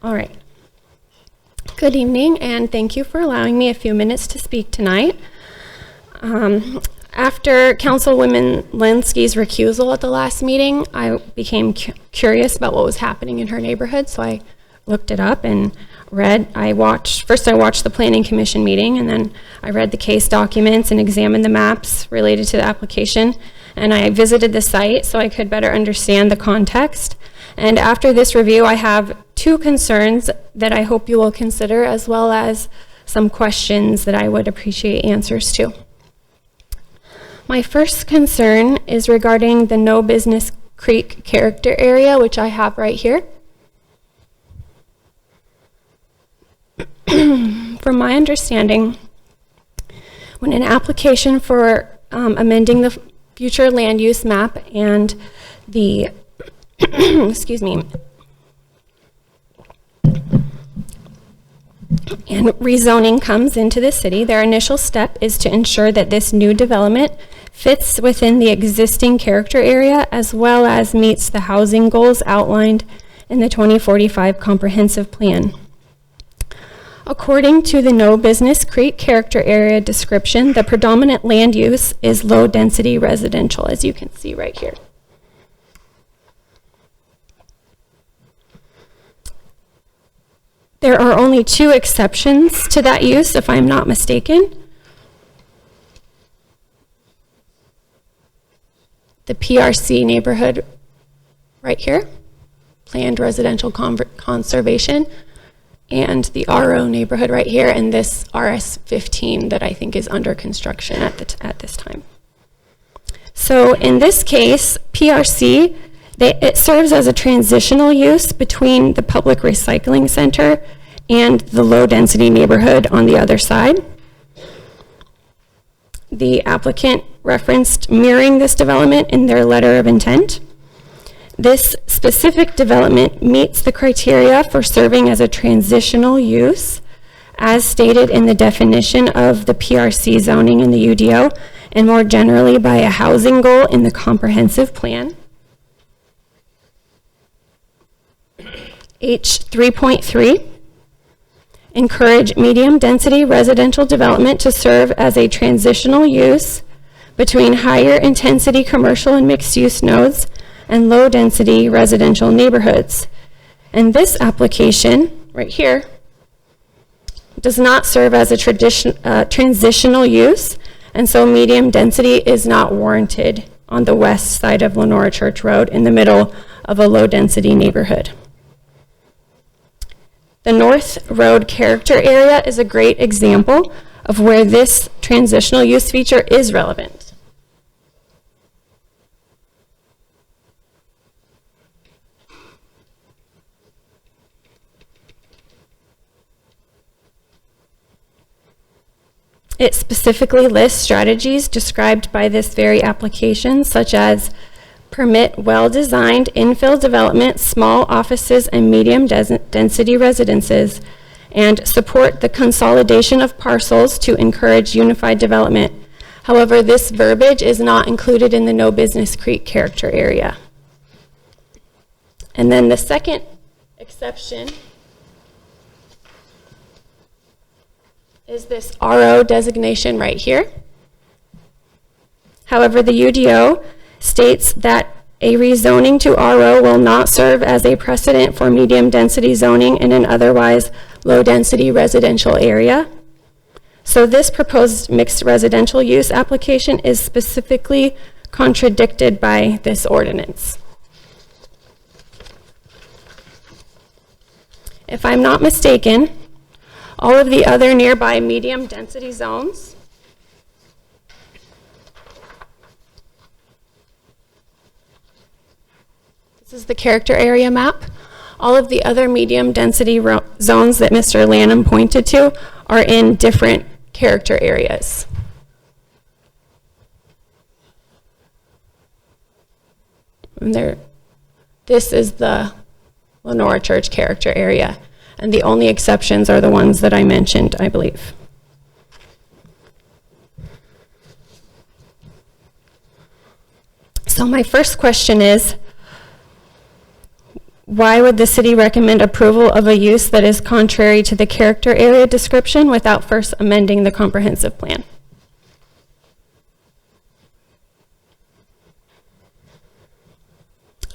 All right. Good evening, and thank you for allowing me a few minutes to speak tonight. After Councilwoman Linsky's recusal at the last meeting, I became curious about what was happening in her neighborhood, so I looked it up and read. First I watched the Planning Commission meeting, and then I read the case documents and examined the maps related to the application, and I visited the site so I could better understand the context. And after this review, I have two concerns that I hope you will consider, as well as some questions that I would appreciate answers to. My first concern is regarding the No Business Creek character area, which I have right here. From my understanding, when an application for amending the future land use map and the excuse me, and rezoning comes into the city, their initial step is to ensure that this new development fits within the existing character area as well as meets the housing goals outlined in the 2045 comprehensive plan. According to the No Business Creek character area description, the predominant land use is low-density residential, as you can see right here. There are only two exceptions to that use, if I'm not mistaken. The PRC neighborhood right here, planned residential conservation, and the RO neighborhood right here, and this RS-15 that I think is under construction at this time. So in this case, PRC, it serves as a transitional use between the public recycling center and the low-density neighborhood on the other side. The applicant referenced mirroring this development in their letter of intent. This specific development meets the criteria for serving as a transitional use, as stated in the definition of the PRC zoning in the UDO, and more generally by a housing goal in the comprehensive plan. H3.3, encourage medium-density residential development to serve as a transitional use between higher-intensity commercial and mixed-use nodes and low-density residential neighborhoods. And this application, right here, does not serve as a transitional use, and so medium density is not warranted on the west side of Lenora Church Road in the middle of a low-density neighborhood. The North Road character area is a great example of where this transitional use feature is relevant. It specifically lists strategies described by this very application, such as permit well-designed infill development, small offices, and medium density residences, and support the consolidation of parcels to encourage unified development. However, this verbiage is not included in the No Business Creek character area. And then the second exception is this RO designation right here. However, the UDO states that a rezoning to RO will not serve as a precedent for medium density zoning in an otherwise low density residential area. So this proposed mixed residential use application is specifically contradicted by this ordinance. If I'm not mistaken, all of the other nearby medium density zones this is the character area map. All of the other medium density zones that Mr. Lanham pointed to are in different character areas. And this is the Lenora Church character area. And the only exceptions are the ones that I mentioned, I believe. So my first question is, why would the city recommend approval of a use that is contrary to the character area description without first amending the comprehensive plan?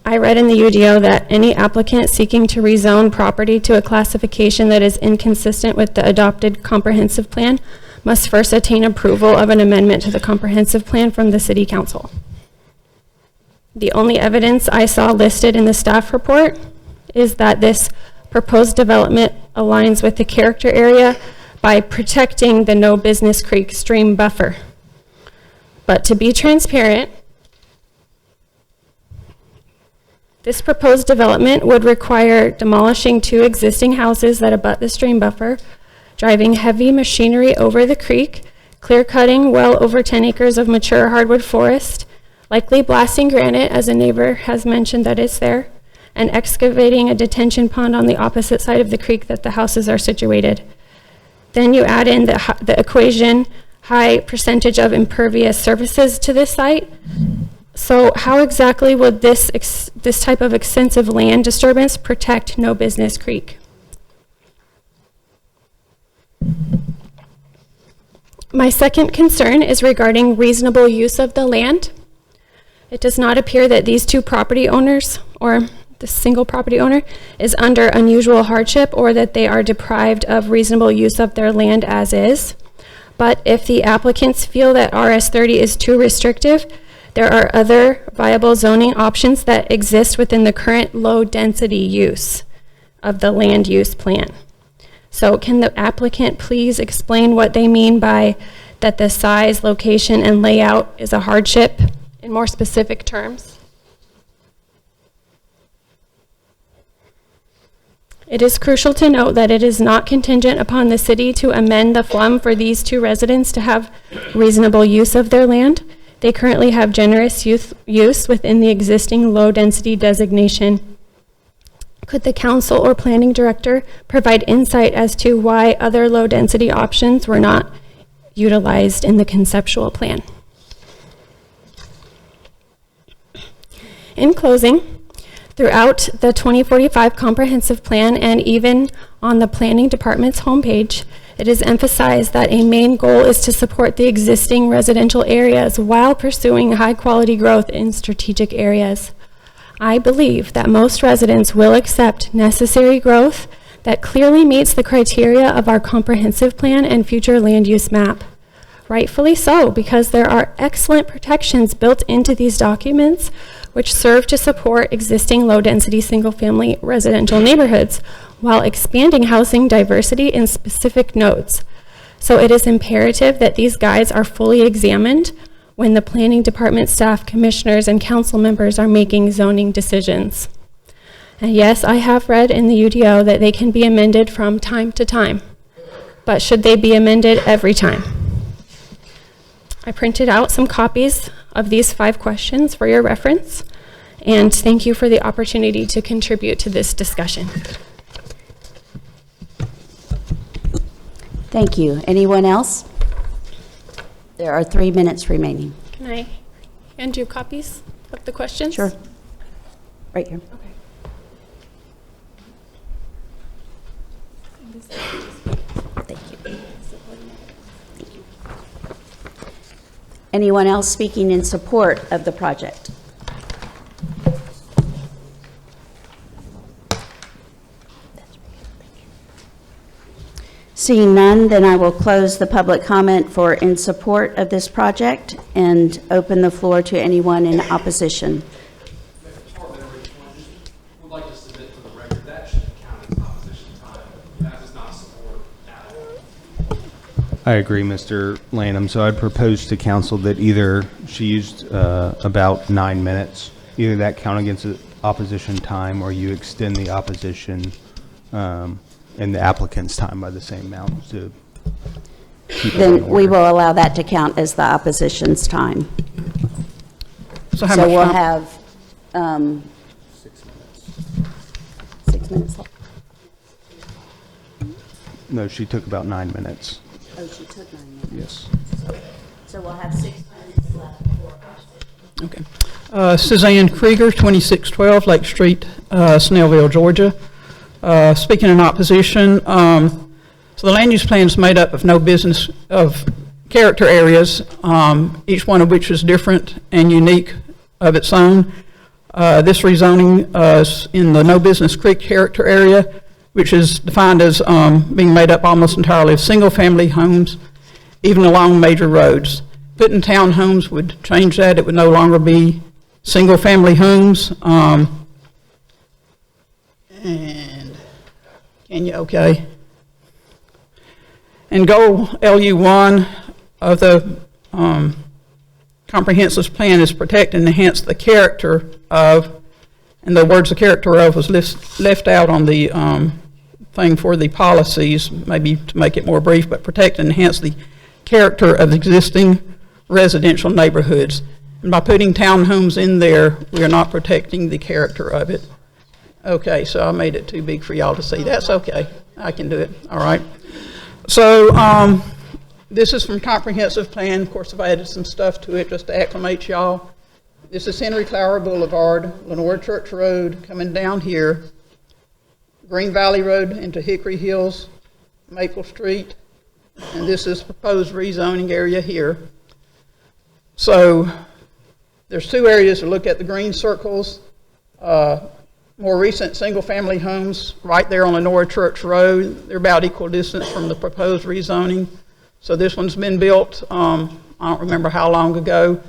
I read in the UDO that any applicant seeking to rezone property to a classification that is inconsistent with the adopted comprehensive plan must first attain approval of an amendment to the comprehensive plan from the city council. The only evidence I saw listed in the staff report is that this proposed development aligns with the character area by protecting the No Business Creek stream buffer. But to be transparent, this proposed development would require demolishing 2 existing houses that abut the stream buffer, driving heavy machinery over the creek, clear cutting well over 10 acres of mature hardwood forest, likely blasting granite, as a neighbor has mentioned that is there, and excavating a detention pond on the opposite side of the creek that the houses are situated. Then you add in the equation, high percentage of impervious surfaces to this site. So how exactly would this type of extensive land disturbance protect No Business Creek? My second concern is regarding reasonable use of the land. It does not appear that these 2 property owners, or the single property owner, is under unusual hardship or that they are deprived of reasonable use of their land as is. But if the applicants feel that RS30 is too restrictive, there are other viable zoning options that exist within the current low density use of the land use plan. So can the applicant please explain what they mean by that the size, location, and layout is a hardship in more specific terms? It is crucial to note that it is not contingent upon the city to amend the FLUM for these 2 residents to have reasonable use of their land. They currently have generous use within the existing low-density designation. Could the council or planning director provide insight as to why other low-density options were not utilized in the conceptual plan? In closing, throughout the 2045 comprehensive plan and even on the planning department's homepage, it is emphasized that a main goal is to support the existing residential areas while pursuing high quality growth in strategic areas. I believe that most residents will accept necessary growth that clearly meets the criteria of our comprehensive plan and future land use map. Rightfully so, because there are excellent protections built into these documents which serve to support existing low-density single-family residential neighborhoods while expanding housing diversity in specific nodes. So it is imperative that these guides are fully examined when the planning department staff, commissioners, and council members are making zoning decisions. And yes, I have read in the UDO that they can be amended from time to time, but should they be amended every time? I printed out some copies of these 5 questions for your reference, and thank you for the opportunity to contribute to this discussion. Thank you. Anyone else? There are 3 minutes remaining. Can I hand you copies of the questions? Sure. Right here. Okay. Thank you. Anyone else speaking in support of the project? Seeing none, then I will close the public comment for in support of this project and open the floor to anyone in opposition. Would like to submit for the record that should count as opposition time. That does not support at all. I agree, Mr. Lanham. So I'd propose to council that either she used about 9 minutes, either that count against the opposition time, or you extend the opposition and the applicant's time by the same amount to keep it in Then we order. will allow that to count as the opposition's time. So how So much we'll time? have 6 minutes left. No, she took about 9 minutes. Oh, she took 9 minutes. Yes. So we'll have 6 minutes left for Okay. Suzanne Krieger, 2612 Lake Street, Snellville, Georgia. Speaking in opposition, so the land use plan is made up of no business of character areas, each one of which is different and unique of its own. This rezoning is in the no business creek character area, which is defined as being made up almost entirely of single-family homes, even along major roads. Putting townhomes would change that. It would no longer be single-family homes. And can you, okay. And goal LU1 of the comprehensive plan is protect and enhance the character of, and the words the character of was left out on the thing for the policies, maybe to make it more brief, but protect and enhance the character of existing residential neighborhoods. And by putting townhomes in there, we are not protecting the character of it. Okay, so I made it too big for y'all to see. That's okay. I can do it. All right. So this is from comprehensive plan. Of course, I've added some stuff to it just to acclimate y'all. This is Henry Clower Boulevard, Lenore Church Road, coming down here, Green Valley Road into Hickory Hills, Maple Street, and this is proposed rezoning area here. So there's 2 areas to look at: the green circles, more recent single-family homes right there on Lenore Church Road. They're about equal distance from the proposed rezoning. So this one's been built, I don't remember how long ago.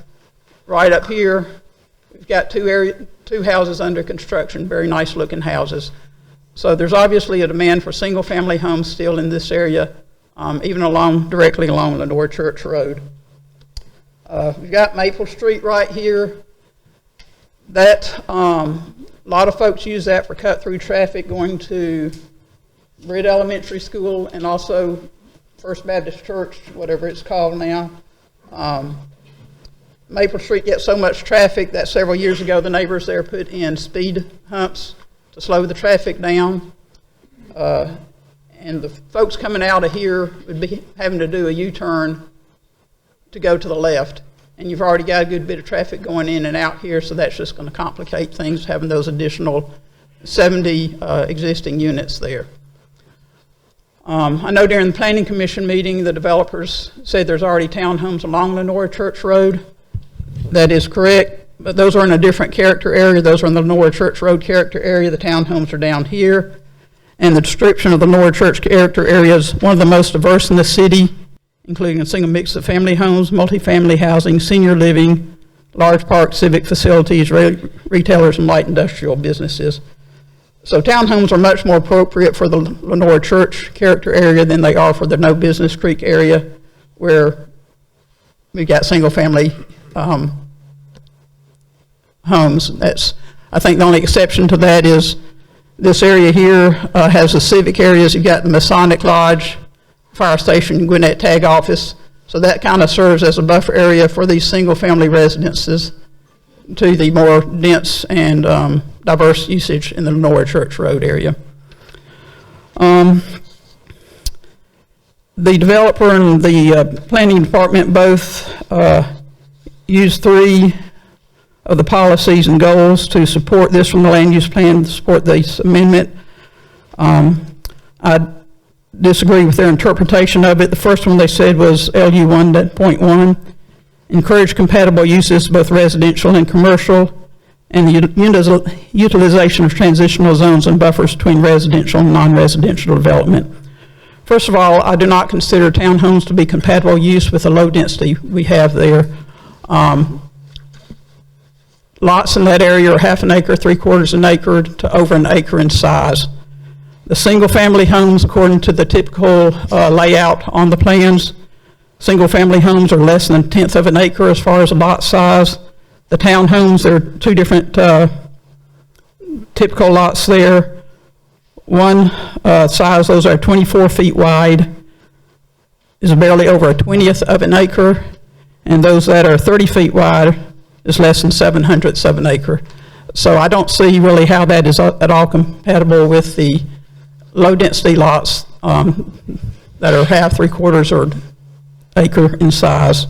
Right up here, we've got 2 houses under construction, very nice-looking houses. So there's obviously a demand for single-family homes still in this area, even directly along Lenore Church Road. We've got Maple Street right here. That a lot of folks use that for cut-through traffic going to Britt Elementary School and also First Baptist Church, whatever it's called now. Maple Street gets so much traffic that several years ago the neighbors there put in speed humps to slow the traffic down. And the folks coming out of here would be having to do a U-turn to go to the left. And you've already got a good bit of traffic going in and out here, so that's just going to complicate things, having those additional 70 existing units there. I know during the Planning Commission meeting, the developers said there's already townhomes along Lenore Church Road. That is correct, but those are in a different character area. Those are in the Lenora Church Road character area. The townhomes are down here. And the description of the Lenora Church character area is one of the most diverse in the city, including a single mix of family homes, multifamily housing, senior living, large parks, civic facilities, retailers, and light industrial businesses. So townhomes are much more appropriate for the Lenora Church character area than they are for the No Business Creek area, where we've got single-family homes. I think the only exception to that is this area here has the civic areas. You've got the Masonic Lodge, fire station, Gwinnett Tag Office. So that kind of serves as a buffer area for these single-family residences to the more dense and diverse usage in the Lenora Church Road area. The developer and the planning department both use 3 of the policies and goals to support this from the land use plan, to support this amendment. I disagree with their interpretation of it. The first one they said was LU 1.1, encourage compatible uses, both residential and commercial, and the utilization of transitional zones and buffers between residential and non-residential development. First of all, I do not consider townhomes to be compatible use with the low density we have there. Lots in that area are half an acre, 3/4 an acre to over an acre in size. The single-family homes, according to the typical layout on the plans, single-family homes are less than 1/10 of an acre as far as lot size. The townhomes, there are 2 different typical lots there. One size, those are 24 feet wide, is barely over a 1/20th of an acre, and those that are 30 feet wide is less than 7/100ths of an acre. So I don't see really how that is at all compatible with the low-density lots that are half, 3/4, or acre in size.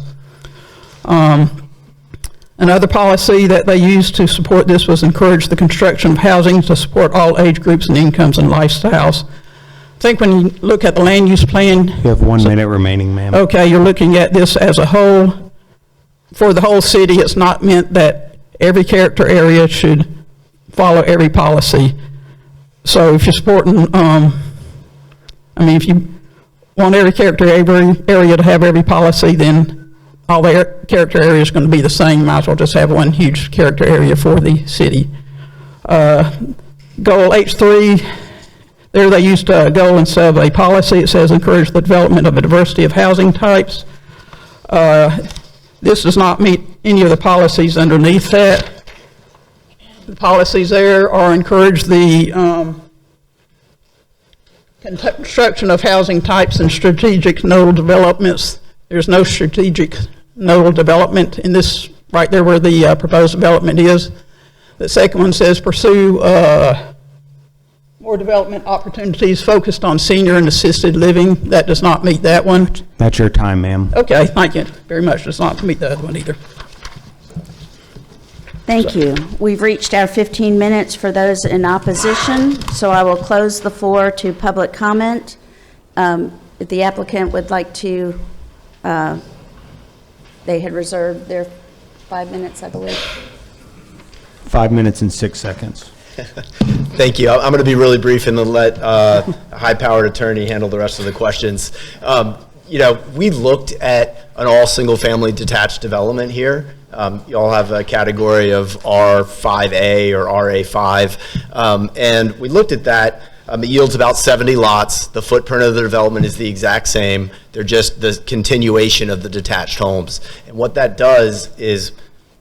Another policy that they used to support this was encourage the construction of housing to support all age groups and incomes and lifestyles. I think when you look at the land use plan... You have 1 minute remaining, ma'am. Okay, you're looking at this as a whole. For the whole city, it's not meant that every character area should follow every policy. So if you're supporting, if you want every character area to have every policy, then all the character area is going to be the same. Might as well just have one huge character area for the city. Goal H3, there they used a goal instead of a policy. It says encourage the development of a diversity of housing types. This does not meet any of the policies underneath that. The policies there are encourage the construction of housing types and strategic nodal developments. There's no strategic nodal development in this, right there where the proposed development is. The second one says pursue more development opportunities focused on senior and assisted living. That does not meet that one. That's your time, ma'am. Okay, thank you very much. Does not meet the other one either. Thank you. We've reached our 15 minutes for those in opposition, so I will close the floor to public comment. If the applicant would like to, they had reserved their 5 minutes, I believe. 5 minutes and 6 seconds. Thank you. I'm going to be really brief and then let a high-powered attorney handle the rest of the questions. We looked at an all single-family detached development here. You all have a category of R5A or RA5, and we looked at that. It yields about 70 lots. The footprint of the development is the exact same. They're just the continuation of the detached homes. And what that does is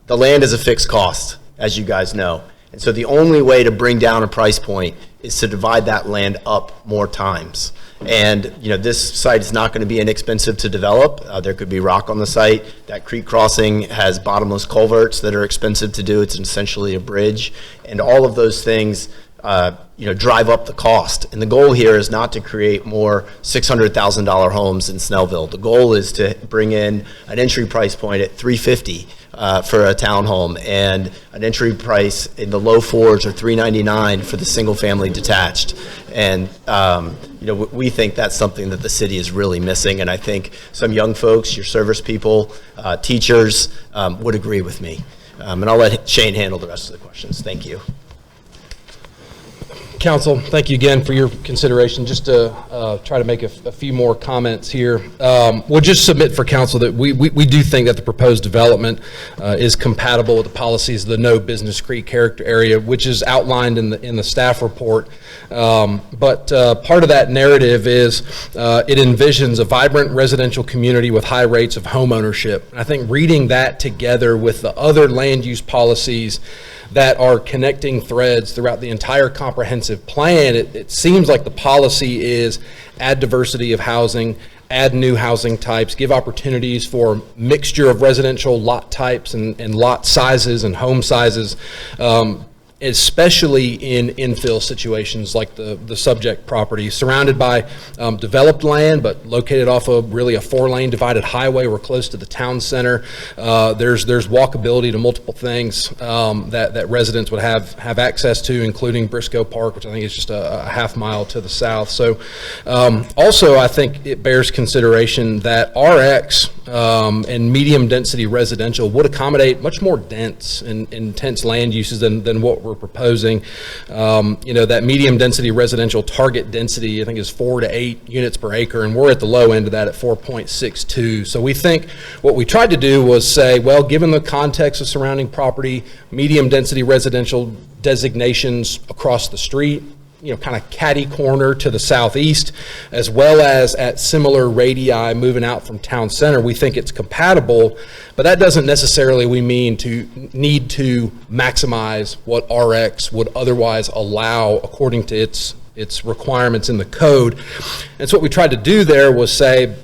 the land is a fixed cost, as you guys know. And so the only way to bring down a price point is to divide that land up more times. And this site is not going to be inexpensive to develop. There could be rock on the site. That creek crossing has bottomless culverts that are expensive to do. It's essentially a bridge. And all of those things drive up the cost. And the goal here is not to create more $600,000 homes in Snellville. The goal is to bring in an entry price point at $350,000 for a townhome, and an entry price in the low 4s or $399,000 for the single-family detached. And we think that's something that the city is really missing. And I think some young folks, your service people, teachers would agree with me. And I'll let Shane handle the rest of the questions. Thank you. Council, thank you again for your consideration. Just to try to make a few more comments here. We'll just submit for council that we do think that the proposed development is compatible with the policies of the No Business Creek character area, which is outlined in the staff report. But part of that narrative is it envisions a vibrant residential community with high rates of home ownership. And I think reading that together with the other land use policies that are connecting threads throughout the entire comprehensive plan, it seems like the policy is add diversity of housing, add new housing types, give opportunities for mixture of residential lot types and lot sizes and home sizes, especially in infill situations like the subject property, surrounded by developed land, but located off of really a 4-lane divided highway. We're close to the town center. There's walkability to multiple things that residents would have access to, including Briscoe Park, which I think is just a half mile to the south. So also I think it bears consideration that RX and medium density residential would accommodate much more dense and intense land uses than what we're proposing. That medium density residential target density, I think, is 4 to 8 units per acre, and we're at the low end of that at 4.62. So we think what we tried to do was say, well, given the context of surrounding property, medium density residential designations across the street, kind of catty corner to the southeast, as well as at similar radii moving out from town center, we think it's compatible, but that doesn't necessarily need to maximize what RX would otherwise allow according to its requirements in the code. And so what we tried to do there was say,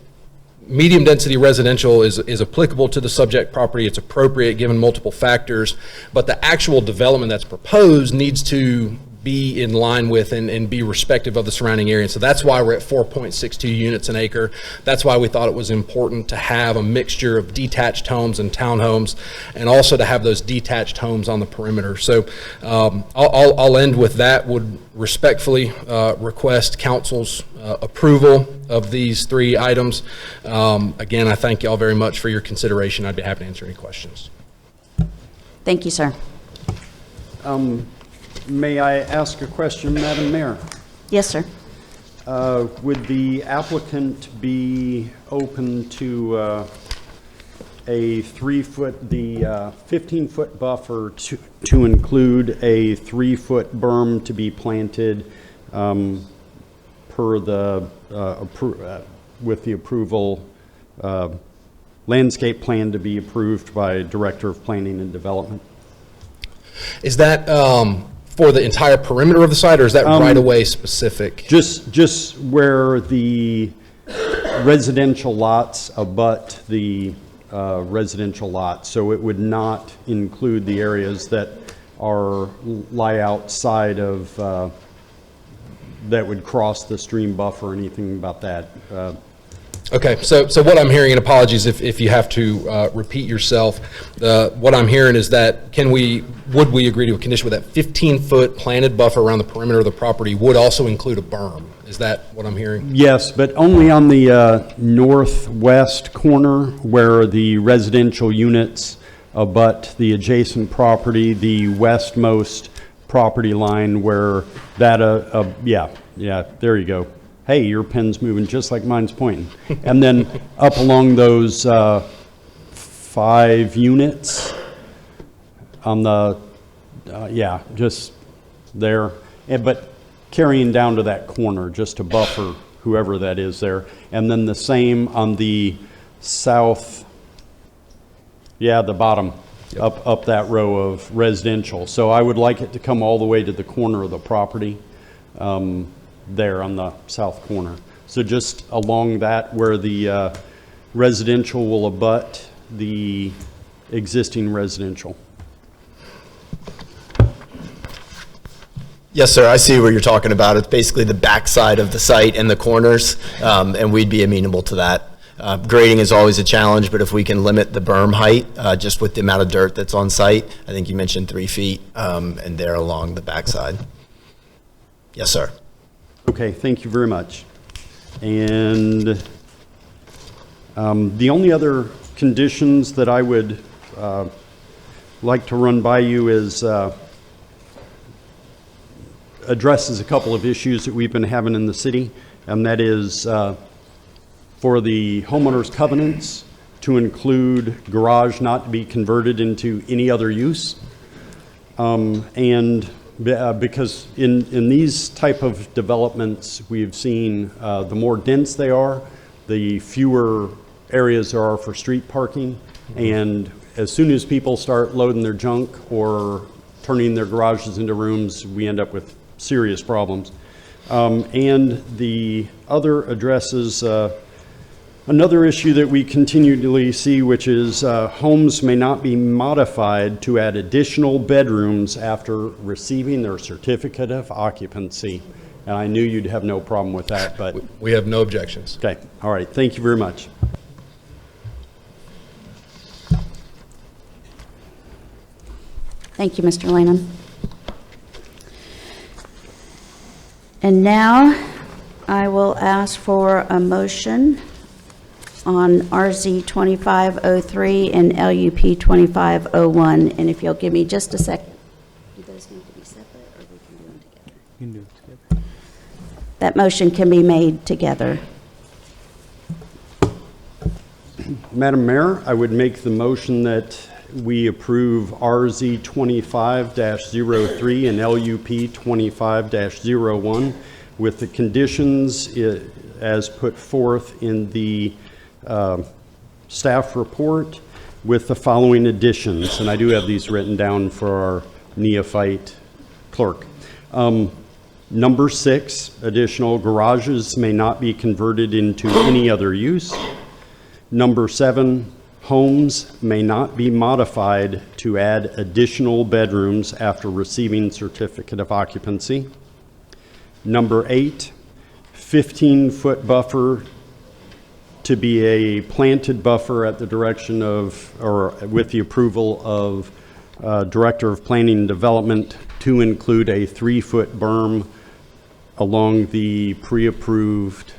medium density residential is applicable to the subject property. It's appropriate given multiple factors, but the actual development that's proposed needs to be in line with and be respective of the surrounding area. So that's why we're at 4.62 units an acre. That's why we thought it was important to have a mixture of detached homes and townhomes, and also to have those detached homes on the perimeter. So I'll end with that. Would respectfully request council's approval of these 3 items. Again, I thank you all very much for your consideration. I'd be happy to answer any questions. Thank you, sir. May I ask a question, Madam Mayor? Yes, sir. Would the applicant be open to a 3-foot, the 15-foot buffer to include a 3-foot berm to be planted per the with the approval landscape plan to be approved by Director of Planning and Development? Is that for the entire perimeter of the site, or is that right away specific? Just where the residential lots abut the residential lots. So it would not include the areas that lie outside of, that would cross the stream buffer or anything about that. Okay, so what I'm hearing, and apologies if you have to repeat yourself, what I'm hearing is that would we agree to a condition with that 15-foot planted buffer around the perimeter of the property would also include a berm? Is that what I'm hearing? Yes, but only on the northwest corner where the residential units abut the adjacent property, the westmost property line where that, yeah, there you go. Hey, your pen's moving just like mine's pointing. And then up along those 5 units on the, just there. But carrying down to that corner just to buffer whoever that is there. And then the same on the south, the bottom, up that row of residential. So I would like it to come all the way to the corner of the property. There on the south corner. So just along that where the residential will abut the existing residential. Yes, sir. I see what you're talking about. It's basically the backside of the site and the corners, and we'd be amenable to that. Grading is always a challenge, but if we can limit the berm height just with the amount of dirt that's on site, I think you mentioned 3 feet, and there along the backside. Yes, sir. Okay, thank you very much. And the only other conditions that I would like to run by you is addresses a couple of issues that we've been having in the city, and that is for the homeowners covenants to include garage not to be converted into any other use. Because in these type of developments, we've seen the more dense they are, the fewer areas there are for street parking. And as soon as people start loading their junk or turning their garages into rooms, we end up with serious problems. And the other addresses another issue that we continually see, which is homes may not be modified to add additional bedrooms after receiving their certificate of occupancy. And I knew you'd have no problem with that, but... We have no objections. Okay, all right, thank you very much. Thank you, Mr. Lanham. And now I will ask for a motion on RZ 2503 and LUP 2501. And if you'll give me just a second. Do those need to be separate, or we can do them together? You can do it together. That motion can be made together. Madam Mayor, I would make the motion that we approve RZ 25-03 and LUP 25-01 with the conditions as put forth in the staff report with the following additions, and I do have these written down for our neophyte clerk. Number 6, additional garages may not be converted into any other use. Number 7, homes may not be modified to add additional bedrooms after receiving certificate of occupancy. Number 8, 15-foot buffer to be a planted buffer at the direction of, or with the approval of Director of Planning and Development, to include a 3-foot berm along the pre-approved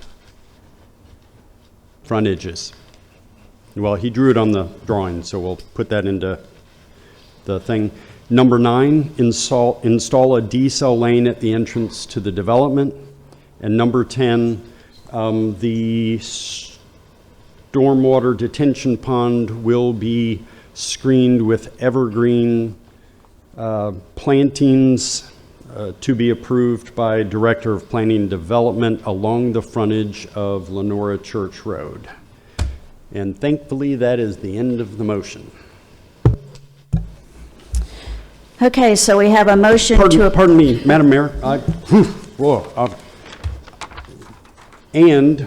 frontages. Well, he drew it on the drawing, so we'll put that into the thing. Number 9, install a decel lane at the entrance to the development. And number 10, the stormwater detention pond will be screened with evergreen plantings to be approved by Director of Planning and Development along the frontage of Lenora Church Road. And thankfully, that is the end of the motion. Okay, so we have a motion Pardon me, Madam Mayor. And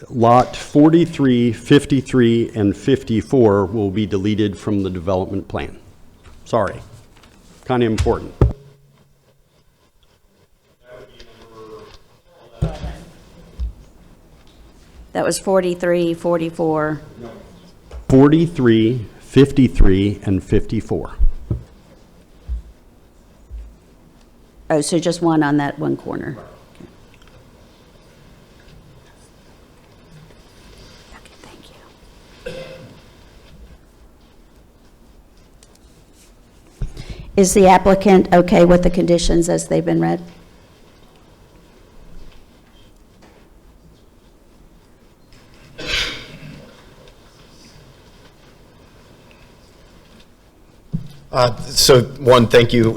lot 43, 53, and 54 will be deleted from the development plan. Sorry, kind of important. That was 43, 44. 43, 53, and 54. Oh, so just one on that one corner. Okay, thank you. Is the applicant okay with the conditions as they've been read? So one, thank you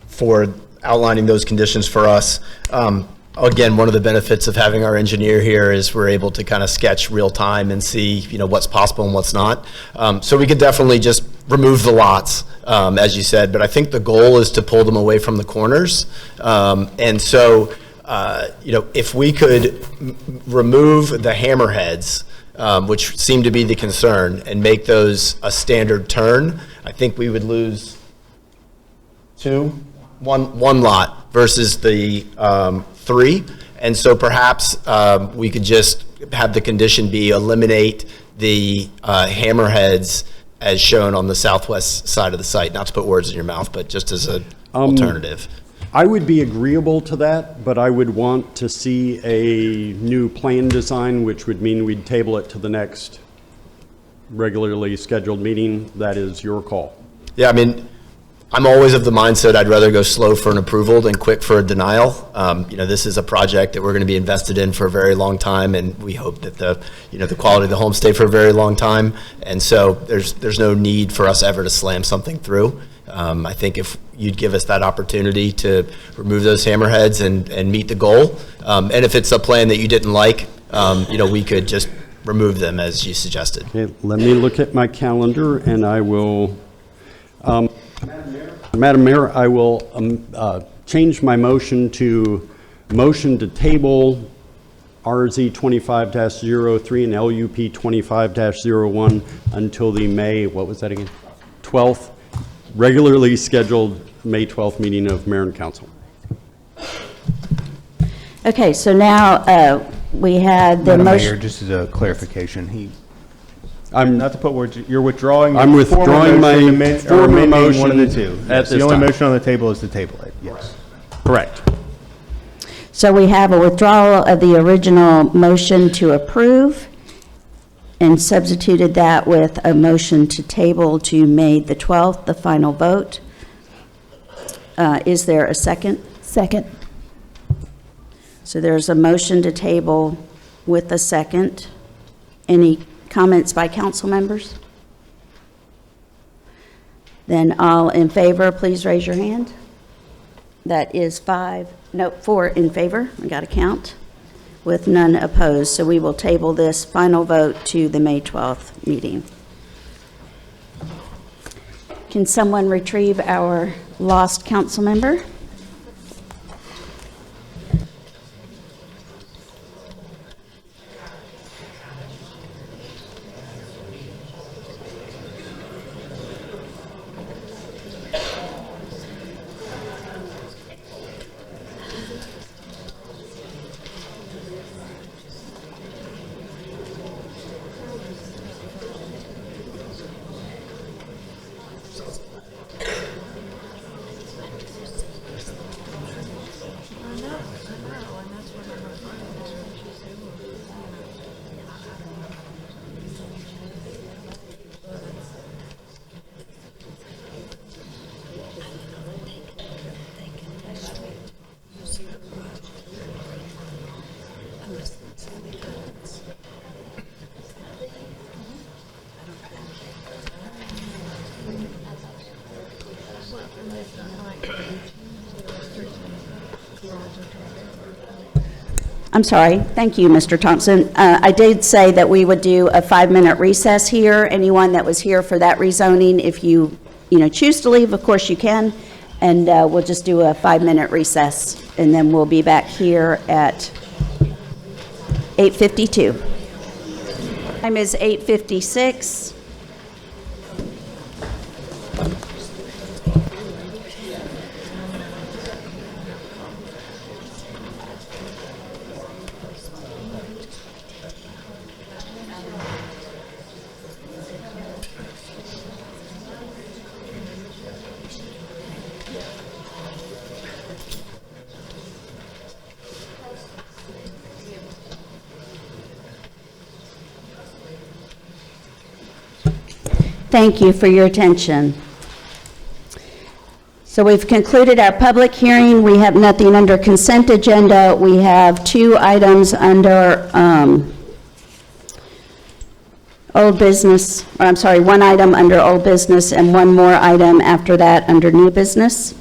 for outlining those conditions for us. Again, one of the benefits of having our engineer here is we're able to kind of sketch real time and see, what's possible and what's not. So we could definitely just remove the lots, as you said, but I think the goal is to pull them away from the corners. And so, if we could remove the hammerheads, which seem to be the concern, and make those a standard turn, I think we would lose one lot versus the 3. And so perhaps we could just have the condition be eliminate the hammerheads as shown on the southwest side of the site. Not to put words in your mouth, but just as an alternative. I would be agreeable to that, but I would want to see a new plan design, which would mean we'd table it to the next regularly scheduled meeting, that is your call. Yeah, I mean, I'm always of the mindset I'd rather go slow for an approval than quick for a denial. This is a project that we're going to be invested in for a very long time, and we hope that the quality of the home stay for a very long time. And so there's no need for us ever to slam something through. I think if you'd give us that opportunity to remove those hammerheads and meet the goal, and if it's a plan that you didn't like, we could just remove them as you suggested. Okay, let me look at my calendar, and I will. Madam Mayor, I will change my motion to table RZ 25-03 and LUP 25-01 until the May, what was that again? 12th, regularly scheduled May 12th meeting of Mayor and Council. Okay, so now we had the Madam motion. Mayor, just as a clarification, I'm not to put words, you're withdrawing. I'm your former withdrawing my motion and former amending one of the motion two. at Yes, this the only time. motion on the table is to table it, yes. correct. So we have a withdrawal of the original motion to approve and substituted that with a motion to table to May the 12th, the final vote. Is there a second? Second. So there's a motion to table with a second. Any comments by council members? Then all in favor, please raise your hand. That is 4 in favor, I got to count, with none opposed. So we will table this final vote to the May 12th meeting. Can someone retrieve our lost council member? I'm sorry. Thank you, Mr. Thompson. I did say that we would do a 5-minute recess here. Anyone that was here for that rezoning, if you choose to leave, of course you can. And we'll just do a 5-minute recess, and then we'll be back here at 8:52. Time is 8:56. Thank you for your attention. So we've concluded our public hearing. We have nothing under consent agenda. We have 2 items under old business, or I'm sorry, 1 item under old business and 1 more item after that under new business.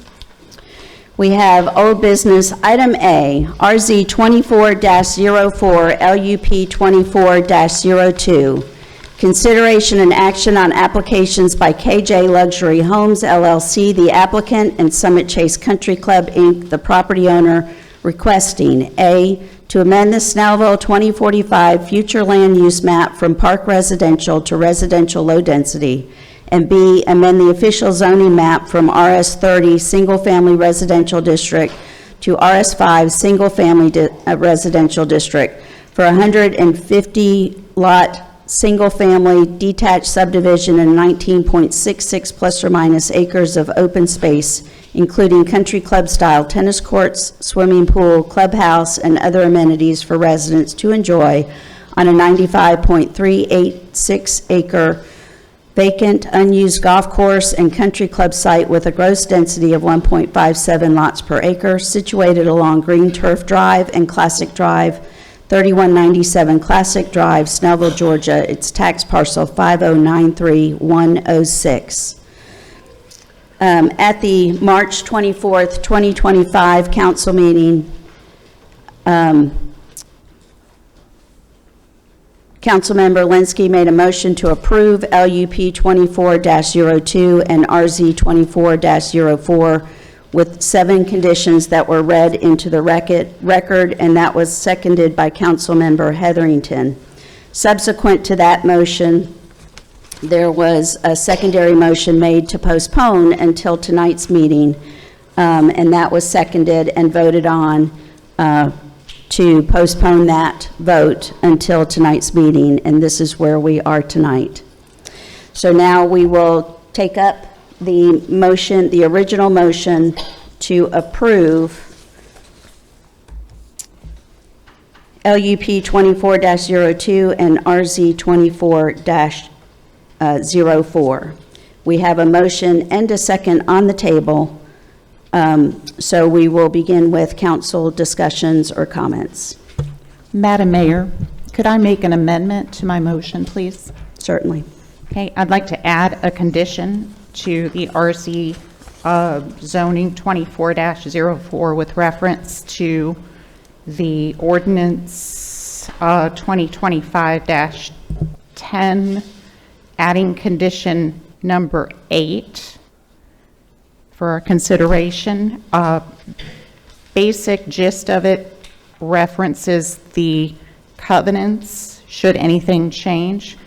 We have old business, item A, RZ 24-04, LUP 24-02. Consideration and action on applications by KJ Luxury Homes LLC, the applicant, and Summit Chase Country Club, Inc., the property owner, requesting A, to amend the Snellville 2045 future land use map from park residential to residential low density, and B, amend the official zoning map from RS30 single-family residential district to RS5 single-family residential district for 150-lot single-family detached subdivision and 19.66 plus or minus acres of open space, including country club-style tennis courts, swimming pool, clubhouse, and other amenities for residents to enjoy on a 95.386 acre vacant, unused golf course and country club site with a gross density of 1.57 lots per acre, situated along Green Turf Drive and Classic Drive, 3197 Classic Drive, Snellville, Georgia. It's tax parcel 5093106. At the March 24th, 2025 council meeting, Councilmember Linsky made a motion to approve LUP 24-02 and RZ 24-04 with 7 conditions that were read into the record, and that was seconded by Councilmember Hetherington. Subsequent to that motion, there was a secondary motion made to postpone until tonight's meeting, and that was seconded and voted on to postpone that vote until tonight's meeting, and this is where we are tonight. So now we will take up the motion, the original motion to approve LUP 24-02 and RZ 24-04. We have a motion and a second on the table. So we will begin with council discussions or comments. Madam Mayor, could I make an amendment to my motion, please? Certainly. Okay, I'd like to add a condition to the RC zoning 24-04 with reference to the ordinance 2025-10, adding condition number 8 for our consideration. Basic gist of it references the covenants, should anything change,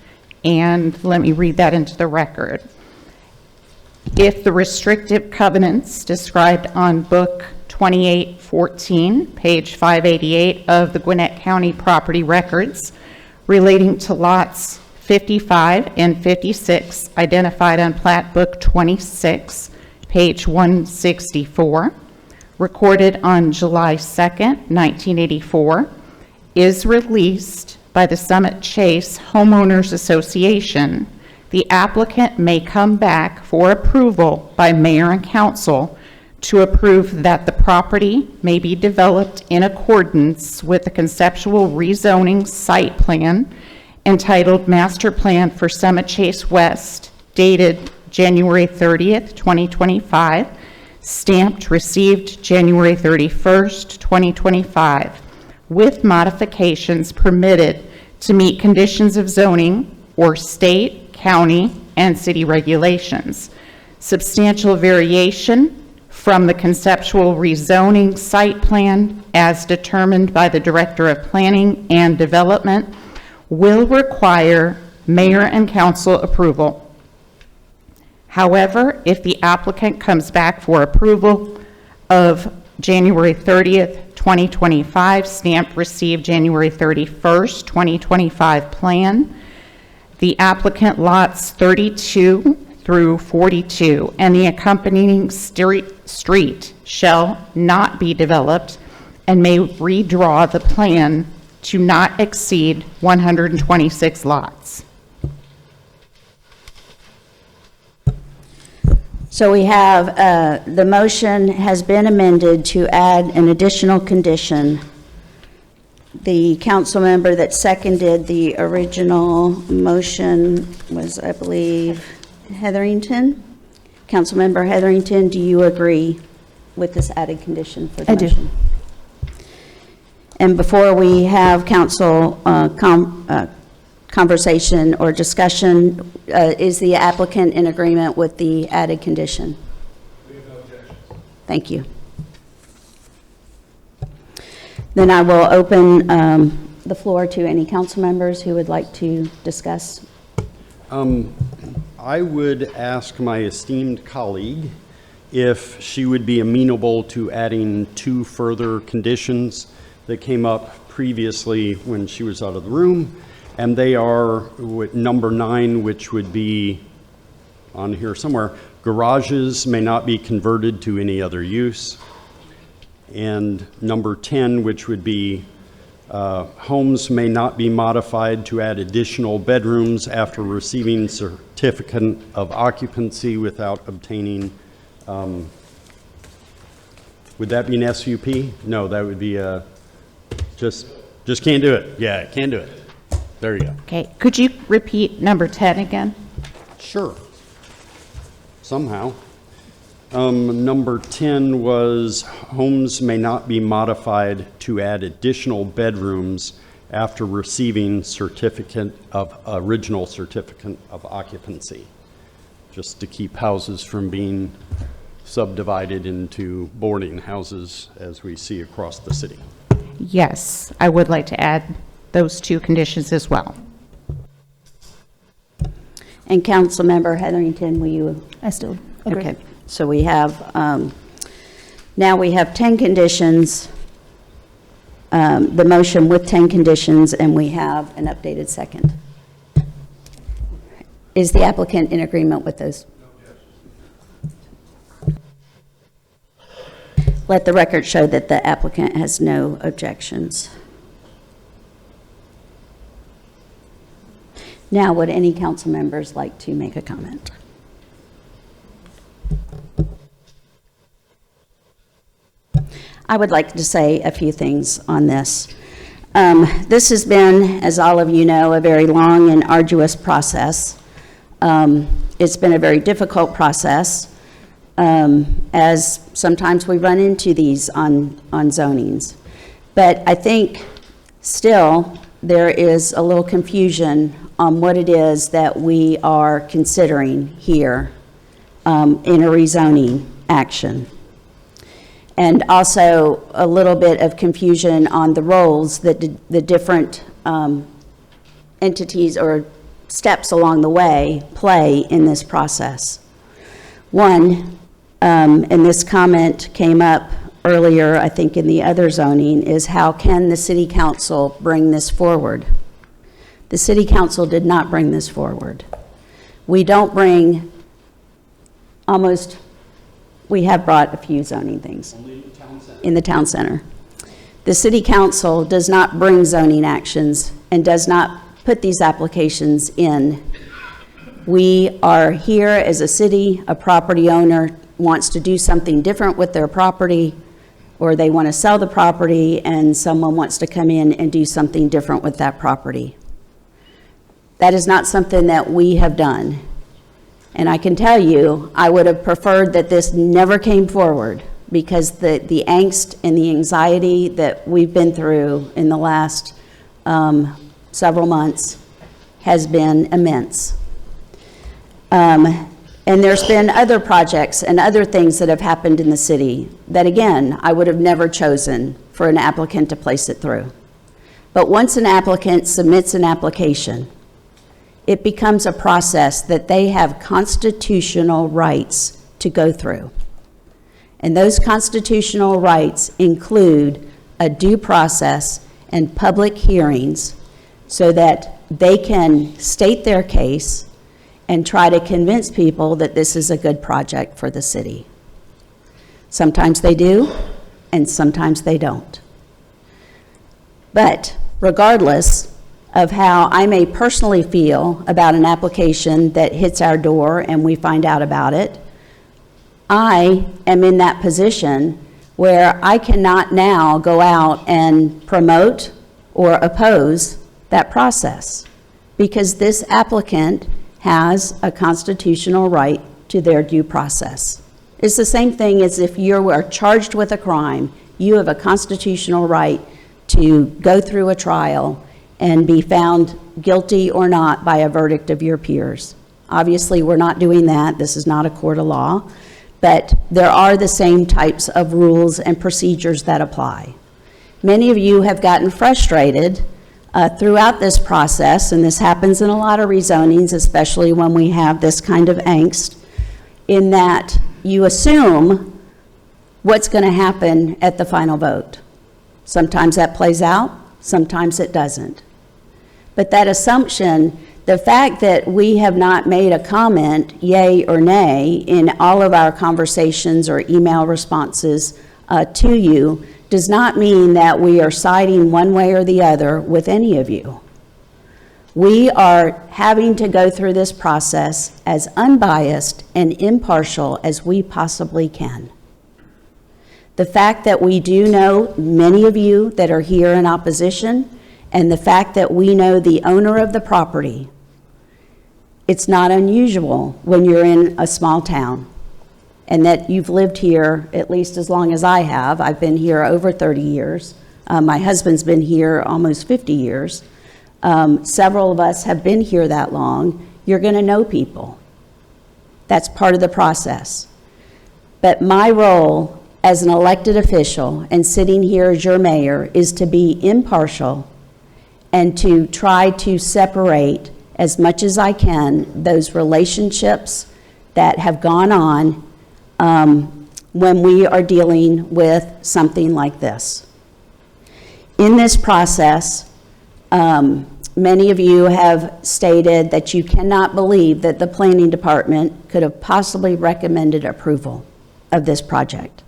and let me read that into the record. If the restrictive covenants described on Book 2814, page 588 of the Gwinnett County Property Records relating to lots 55 and 56 identified on Plat Book 26, page 164, recorded on July 2nd, 1984, is released by the Summit Chase Homeowners Association, the applicant may come back for approval by mayor and council to approve that the property may be developed in accordance with the conceptual rezoning site plan entitled Master Plan for Summit Chase West, dated January 30th, 2025, stamped received January 31st, 2025, with modifications permitted to meet conditions of zoning or state, county, and city regulations. Substantial variation from the conceptual rezoning site plan as determined by the Director of Planning and Development will require mayor and council approval. However, if the applicant comes back for approval of January 30th, 2025, stamp received January 31st, 2025 plan, the applicant lots 32 through 42 and the accompanying street shall not be developed and may redraw the plan to not exceed 126 lots. So we have, the motion has been amended to add an additional condition. The council member that seconded the original motion was, I believe, Hetherington. Councilmember Hetherington, do you agree with this added condition for the motion? I do. And before we have council conversation or discussion, is the applicant in agreement with the added condition? We have no objection. Thank you. Then I will open the floor to any council members who would like to discuss. I would ask my esteemed colleague if she would be amenable to adding 2 further conditions that came up previously when she was out of the room, and they are number 9, which would be on here somewhere. Garages may not be converted to any other use. And number 10, which would be Homes may not be modified to add additional bedrooms after receiving certificate of occupancy without obtaining, would that be an SUP? No, that would be just can't do it. Yeah, can't do it. There you go. Okay, could you repeat number 10 again? Sure. Somehow. Number 10 was homes may not be modified to add additional bedrooms after receiving original certificate of occupancy, just to keep houses from being subdivided into boarding houses as we see across the city. Yes, I would like to add those two conditions as well. And Councilmember Heatherington, will you? I still agree. Okay, so we have, now we have 10 conditions, the motion with 10 conditions, and we have an updated second. Is the applicant in agreement with those? Let the record show that the applicant has no objections. Now, would any council members like to make a comment? I would like to say a few things on this. This has been, as all of you know, a very long and arduous process. It's been a very difficult process, as sometimes we run into these on zonings. But I think still there is a little confusion on what it is that we are considering here in a rezoning action. And also a little bit of confusion on the roles that the different entities or steps along the way play in this process. One, and this comment came up earlier, I think in the other zoning, is how can the city council bring this forward? The city council did not bring this forward. We don't bring we have brought a few zoning things. In the town center. The city council does not bring zoning actions and does not put these applications in. We are here as a city, a property owner wants to do something different with their property, or they want to sell the property and someone wants to come in and do something different with that property. That is not something that we have done. And I can tell you, I would have preferred that this never came forward, because the angst and the anxiety that we've been through in the last several months has been immense. And there's been other projects and other things that have happened in the city that, again, I would have never chosen for an applicant to place it through. But once an applicant submits an application, it becomes a process that they have constitutional rights to go through. And those constitutional rights include a due process and public hearings so that they can state their case and try to convince people that this is a good project for the city. Sometimes they do, and sometimes they don't. But regardless of how I may personally feel about an application that hits our door and we find out about it, I am in that position where I cannot now go out and promote or oppose that process, because this applicant has a constitutional right to their due process. It's the same thing as if you are charged with a crime. You have a constitutional right to go through a trial and be found guilty or not by a verdict of your peers. Obviously, we're not doing that. This is not a court of law, but there are the same types of rules and procedures that apply. Many of you have gotten frustrated throughout this process, and this happens in a lot of rezonings, especially when we have this kind of angst, in that you assume what's going to happen at the final vote. Sometimes that plays out, sometimes it doesn't. But that assumption, the fact that we have not made a comment, yay or nay, in all of our conversations or email responses to you, does not mean that we are siding one way or the other with any of you. We are having to go through this process as unbiased and impartial as we possibly can. The fact that we do know many of you that are here in opposition, and the fact that we know the owner of the property, it's not unusual when you're in a small town, and that you've lived here at least as long as I have. I've been here over 30 years. My husband's been here almost 50 years. Several of us have been here that long. You're going to know people. That's part of the process. But my role as an elected official and sitting here as your mayor is to be impartial and to try to separate as much as I can those relationships that have gone on when we are dealing with something like this. In this process, many of you have stated that you cannot believe that the planning department could have possibly recommended approval of this project.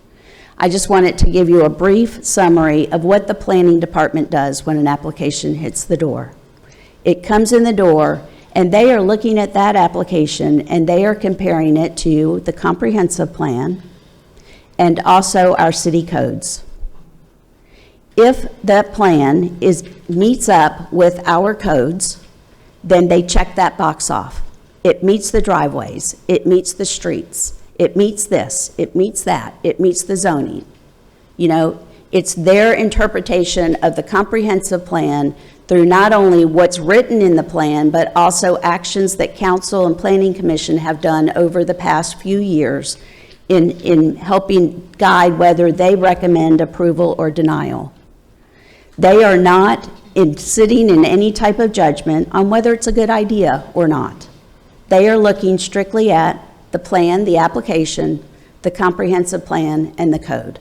I just wanted to give you a brief summary of what the planning department does when an application hits the door. It comes in the door, and they are looking at that application, and they are comparing it to the comprehensive plan and also our city codes. If that plan meets up with our codes, then they check that box off. It meets the driveways, it meets the streets, it meets this, it meets that, it meets the zoning. You know, it's their interpretation of the comprehensive plan through not only what's written in the plan, but also actions that council and planning commission have done over the past few years in helping guide whether they recommend approval or denial. They are not sitting in any type of judgment on whether it's a good idea or not. They are looking strictly at the plan, the application, the comprehensive plan, and the code.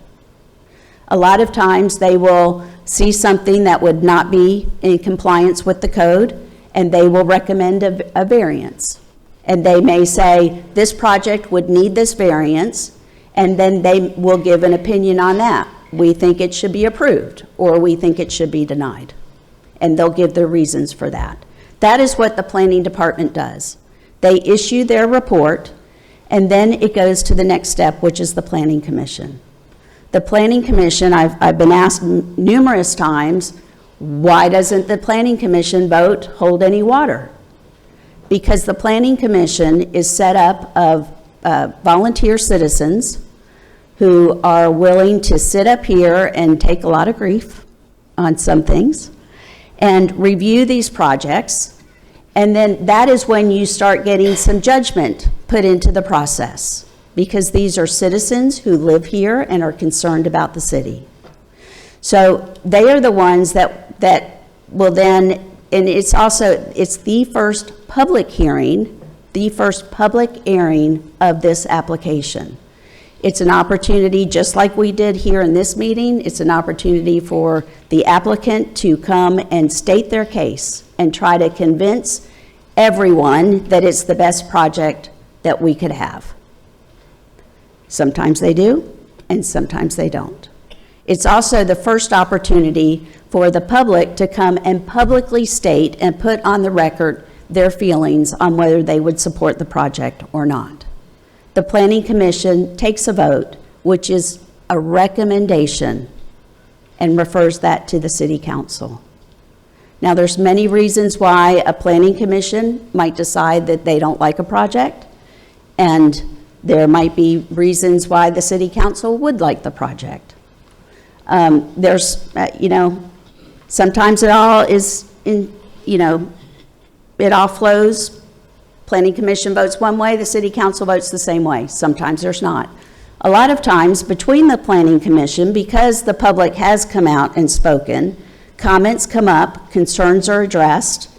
A lot of times they will see something that would not be in compliance with the code, and they will recommend a variance. And they may say, this project would need this variance, and then they will give an opinion on that. We think it should be approved, or we think it should be denied. And they'll give their reasons for that. That is what the planning department does. They issue their report, and then it goes to the next step, which is the planning commission. The planning commission, I've been asked numerous times, why doesn't the planning commission vote hold any water? Because the planning commission is set up of volunteer citizens who are willing to sit up here and take a lot of grief on some things and review these projects. And then that is when you start getting some judgment put into the process, because these are citizens who live here and are concerned about the city. So they are the ones that will then, and it's the first public hearing, the first public airing of this application. It's an opportunity, just like we did here in this meeting, it's an opportunity for the applicant to come and state their case and try to convince everyone that it's the best project that we could have. Sometimes they do, and sometimes they don't. It's also the first opportunity for the public to come and publicly state and put on the record their feelings on whether they would support the project or not. The Planning Commission takes a vote, which is a recommendation, and refers that to the City Council. Now, there's many reasons why a Planning Commission might decide that they don't like a project, and there might be reasons why the City Council would like the project. Sometimes it all is it all flows. Planning Commission votes one way, the City Council votes the same way. Sometimes there's not. A lot of times between the Planning Commission, because the public has come out and spoken, comments come up, concerns are addressed,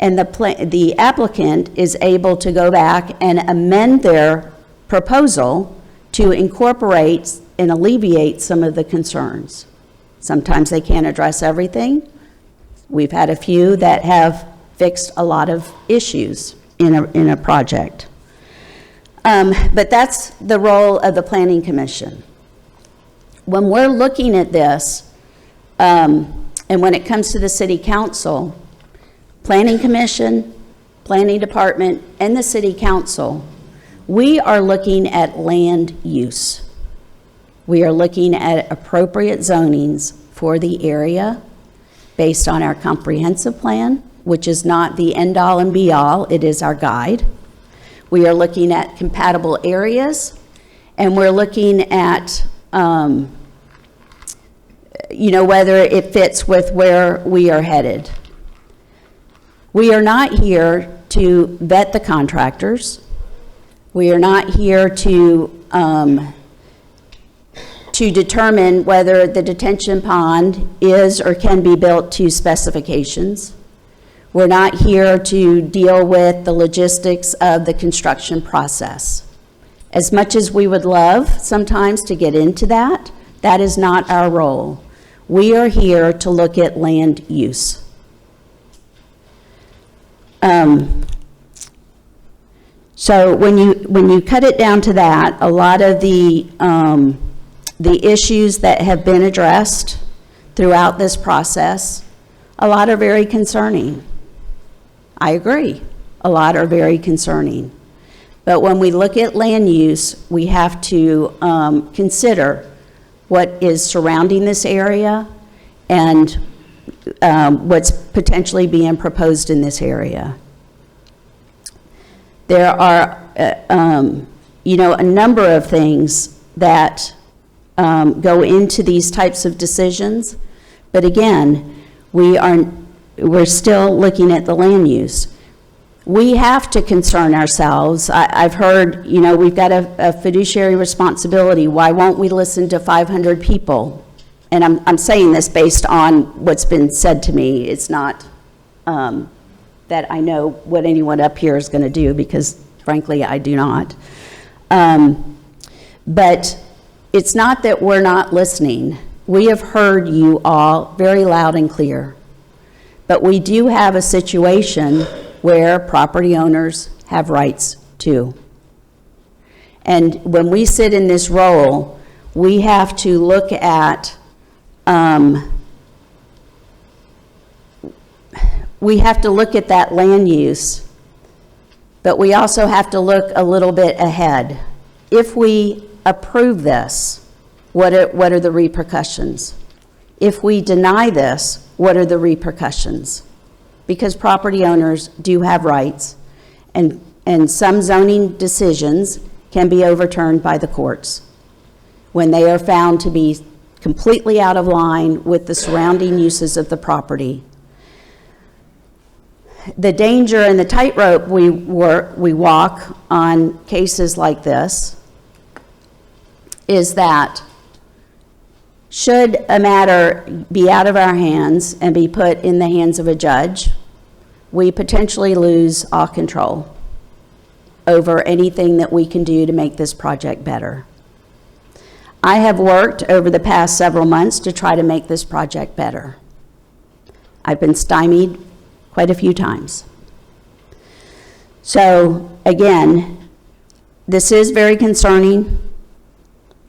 and the applicant is able to go back and amend their proposal to incorporate and alleviate some of the concerns. Sometimes they can't address everything. We've had a few that have fixed a lot of issues in a project. But that's the role of the Planning Commission. when we're looking at this, and when it comes to the city council, planning commission, planning department, and the city council, we are looking at land use. We are looking at appropriate zonings for the area based on our comprehensive plan, which is not the end-all and be-all, it is our guide. We are looking at compatible areas, and we're looking at, whether it fits with where we are headed. We are not here to vet the contractors. We are not here to determine whether the detention pond is or can be built to specifications. We're not here to deal with the logistics of the construction process. As much as we would love sometimes to get into that, that is not our role. We are here to look at land use. So when you cut it down to that, a lot of the issues that have been addressed throughout this process, a lot are very concerning. I agree, a lot are very concerning. But when we look at land use, we have to consider what is surrounding this area and what's potentially being proposed in this area. There are, a number of things that go into these types of decisions, but again, we're still looking at the land use. We have to concern ourselves. I've heard, we've got a fiduciary responsibility. Why won't we listen to 500 people? And I'm saying this based on what's been said to me. It's not that I know what anyone up here is going to do, because frankly, I do not. But it's not that we're not listening. We have heard you all very loud and clear. But we do have a situation where property owners have rights too. And when we sit in this role, we have to look at that land use, but we also have to look a little bit ahead. If we approve this, what are the repercussions? If we deny this, what are the repercussions? Because property owners do have rights, and some zoning decisions can be overturned by the courts when they are found to be completely out of line with the surrounding uses of the property. The danger and the tightrope we walk on cases like this is that should a matter be out of our hands and be put in the hands of a judge, we potentially lose all control over anything that we can do to make this project better. I have worked over the past several months to try to make this project better. I've been stymied quite a few times. So again, this is very concerning.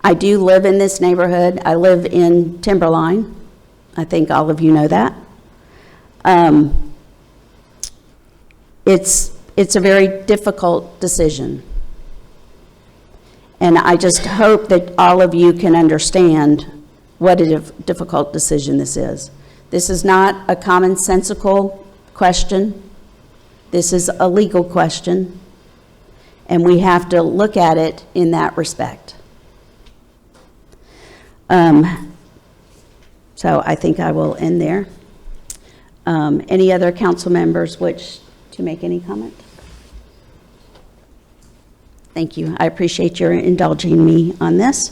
I do live in this neighborhood. I live in Timberline. I think all of you know that. It's a very difficult decision. And I just hope that all of you can understand what a difficult decision this is. This is not a commonsensical question. This is a legal question. And we have to look at it in that respect. So I think I will end there. Any other council members wish to make any comment? Thank you. I appreciate your indulging me on this.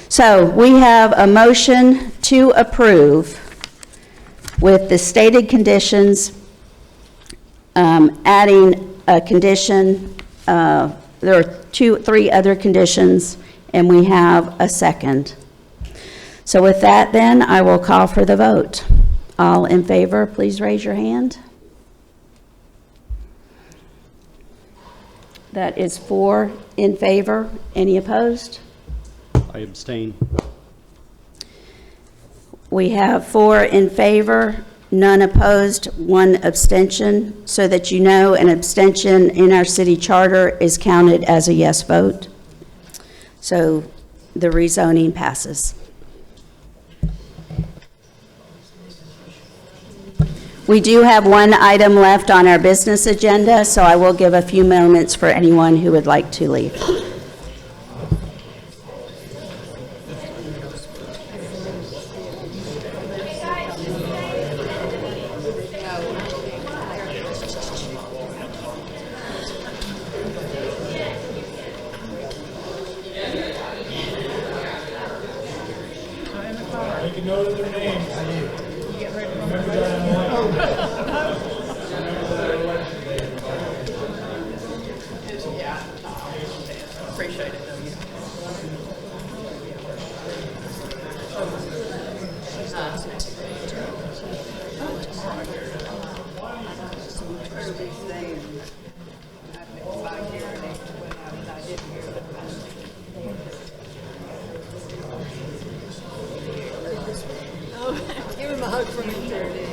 So we have a motion to approve with the stated conditions, adding a condition. There are three other conditions, and we have a second. So with that, then, I will call for the vote. All in favor, please raise your hand. That is 4 in favor. Any opposed? I abstain. We have 4 in favor, none opposed, 1 abstention, so that you know an abstention in our city charter is counted as a yes vote. So the rezoning passes. We do have 1 item left on our business agenda, so I will give a few moments for anyone who would like to leave. Give him a hug from me, Jared.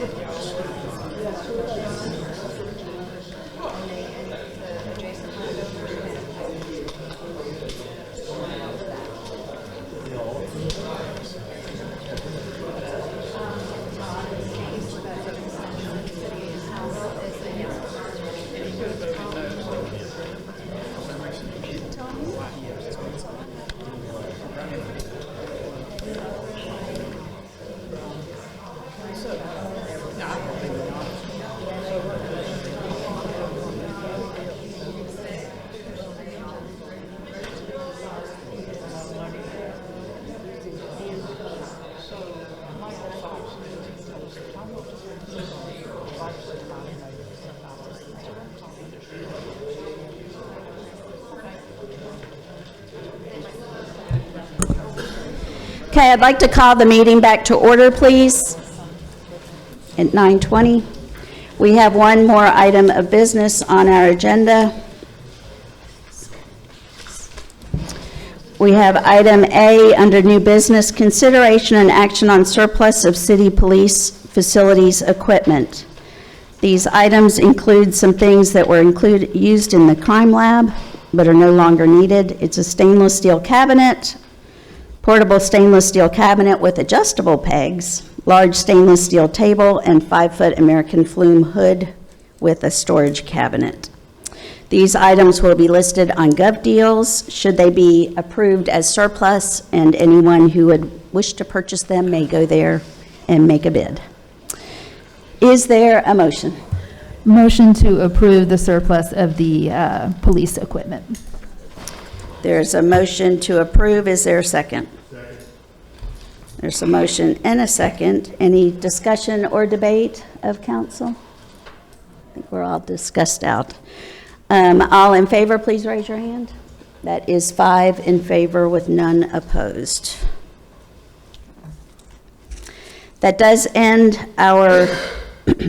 Okay, I'd like to call the meeting back to order, please, at 9:20. We have 1 more item of business on our agenda. We have item A under new business, consideration and action on surplus of city police facilities equipment. These items include some things that were used in the crime lab but are no longer needed. It's a stainless steel cabinet, portable stainless steel cabinet with adjustable pegs, large stainless steel table, and 5-foot American flume hood with a storage cabinet. These items will be listed on GovDeals should they be approved as surplus, and anyone who would wish to purchase them may go there and make a bid. Is there a motion? Motion to approve the surplus of the police equipment. There's a motion to approve. Is there a second? Second. There's a motion and a second. Any discussion or debate of council? I think we're all discussed out. All in favor, please raise your hand. That is 5 in favor with none opposed. That does end our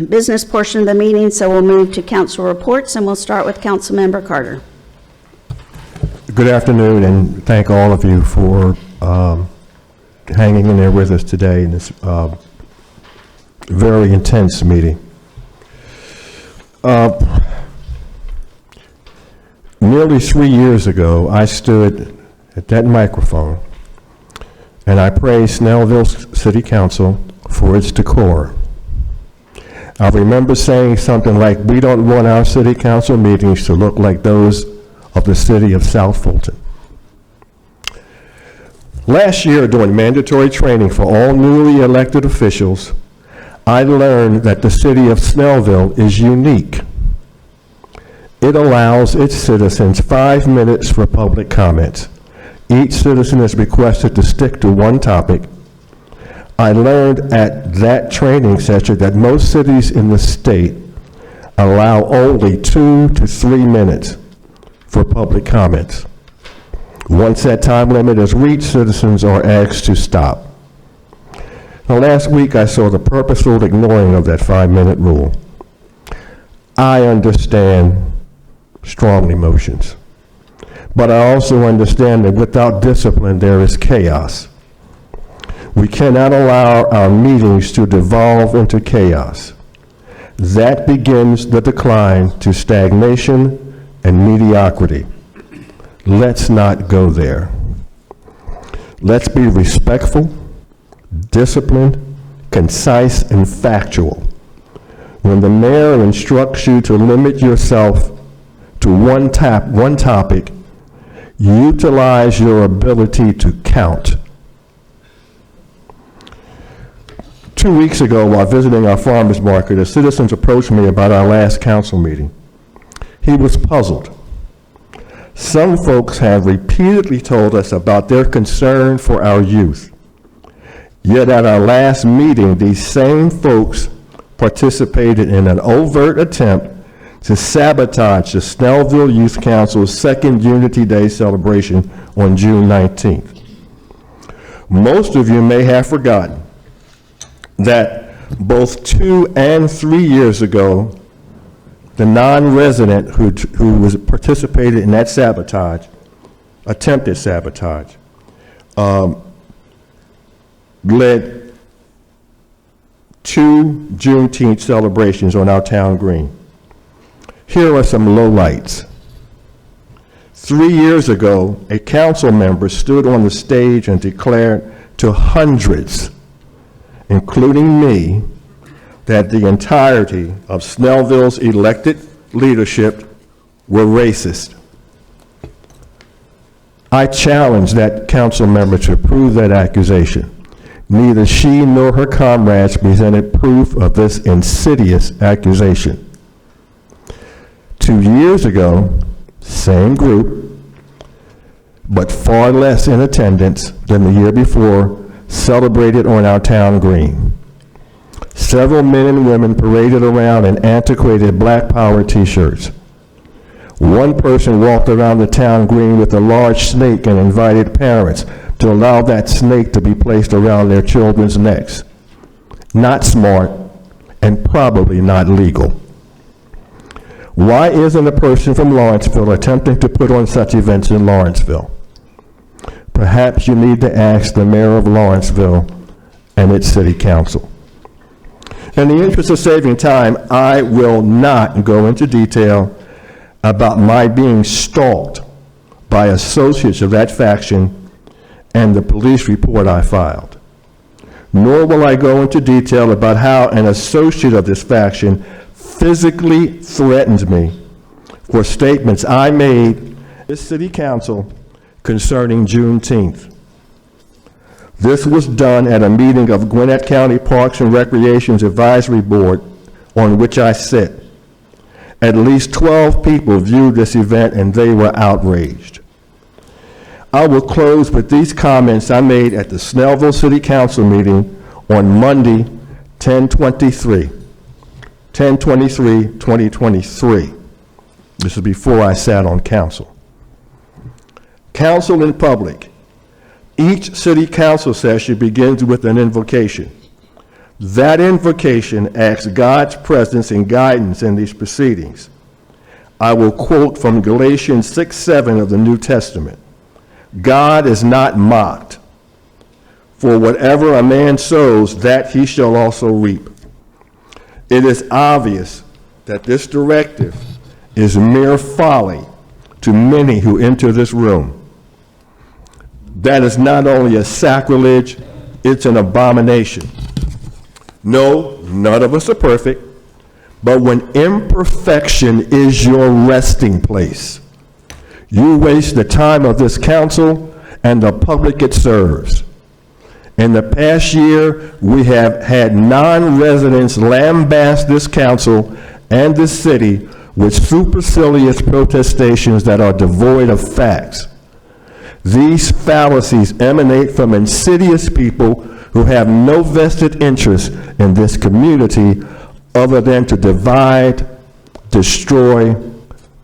business portion of the meeting, so we'll move to council reports, and we'll start with Councilmember Carter. Good afternoon, and thank all of you for hanging in there with us today in this very intense meeting. Nearly 3 years ago, I stood at that microphone and I praised Snellville City Council for its decor. I remember saying something like, "We don't want our city council meetings to look like those of the city of South Fulton." Last year, during mandatory training for all newly elected officials, I learned that the city of Snellville is unique. It allows its citizens 5 minutes for public comments. Each citizen is requested to stick to one topic. I learned at that training session that most cities in the state allow only 2 to 3 minutes for public comments. Once that time limit is reached, citizens are asked to stop. Now, last week I saw the purposeful ignoring of that 5-minute rule. I understand strong emotions, but I also understand that without discipline there is chaos. We cannot allow our meetings to devolve into chaos. That begins the decline to stagnation and mediocrity. Let's not go there. Let's be respectful, disciplined, concise, and factual. When the mayor instructs you to limit yourself to one topic, utilize your ability to count. 2 weeks ago, while visiting our farmers market, a citizen approached me about our last council meeting. He was puzzled. Some folks have repeatedly told us about their concern for our youth. Yet at our last meeting, these same folks participated in an overt attempt to sabotage the Snellville Youth Council's second Unity Day celebration on June 19th. Most of you may have forgotten that both 2 and 3 years ago, the non-resident who was participated in that sabotage, attempted sabotage, led 2 Juneteenth celebrations on our town green. Here are some lowlights. 3 years ago, a council member stood on the stage and declared to hundreds, including me, that the entirety of Snellville's elected leadership were racist. I challenge that council member to prove that accusation. Neither she nor her comrades presented proof of this insidious accusation. 2 years ago, same group, but far less in attendance than the year before, celebrated on our town green. Several men and women paraded around in antiquated Black Power t-shirts. One person walked around the town green with a large snake and invited parents to allow that snake to be placed around their children's necks. Not smart and probably not legal. Why isn't a person from Lawrenceville attempting to put on such events in Lawrenceville? Perhaps you need to ask the mayor of Lawrenceville and its city council. In the interest of saving time, I will not go into detail about my being stalked by associates of that faction and the police report I filed. Nor will I go into detail about how an associate of this faction physically threatened me for statements I made in this city council concerning Juneteenth. This was done at a meeting of Gwinnett County Parks and Recreation's Advisory Board on which I sit. At least 12 people viewed this event and they were outraged. I will close with these comments I made at the Snellville City Council meeting on Monday, 10/23/2023. This is before I sat on council. Council in public. Each city council session begins with an invocation. That invocation asks God's presence and guidance in these proceedings. I will quote from Galatians 6:7 of the New Testament. God is not mocked. For whatever a man sows, that he shall also reap. It is obvious that this directive is mere folly to many who enter this room. That is not only a sacrilege, it's an abomination. No, none of us are perfect, but when imperfection is your resting place, you waste the time of this council and the public it serves. In the past year, we have had non-residents lambast this council and this city with supercilious protestations that are devoid of facts. These fallacies emanate from insidious people who have no vested interest in this community other than to divide, destroy,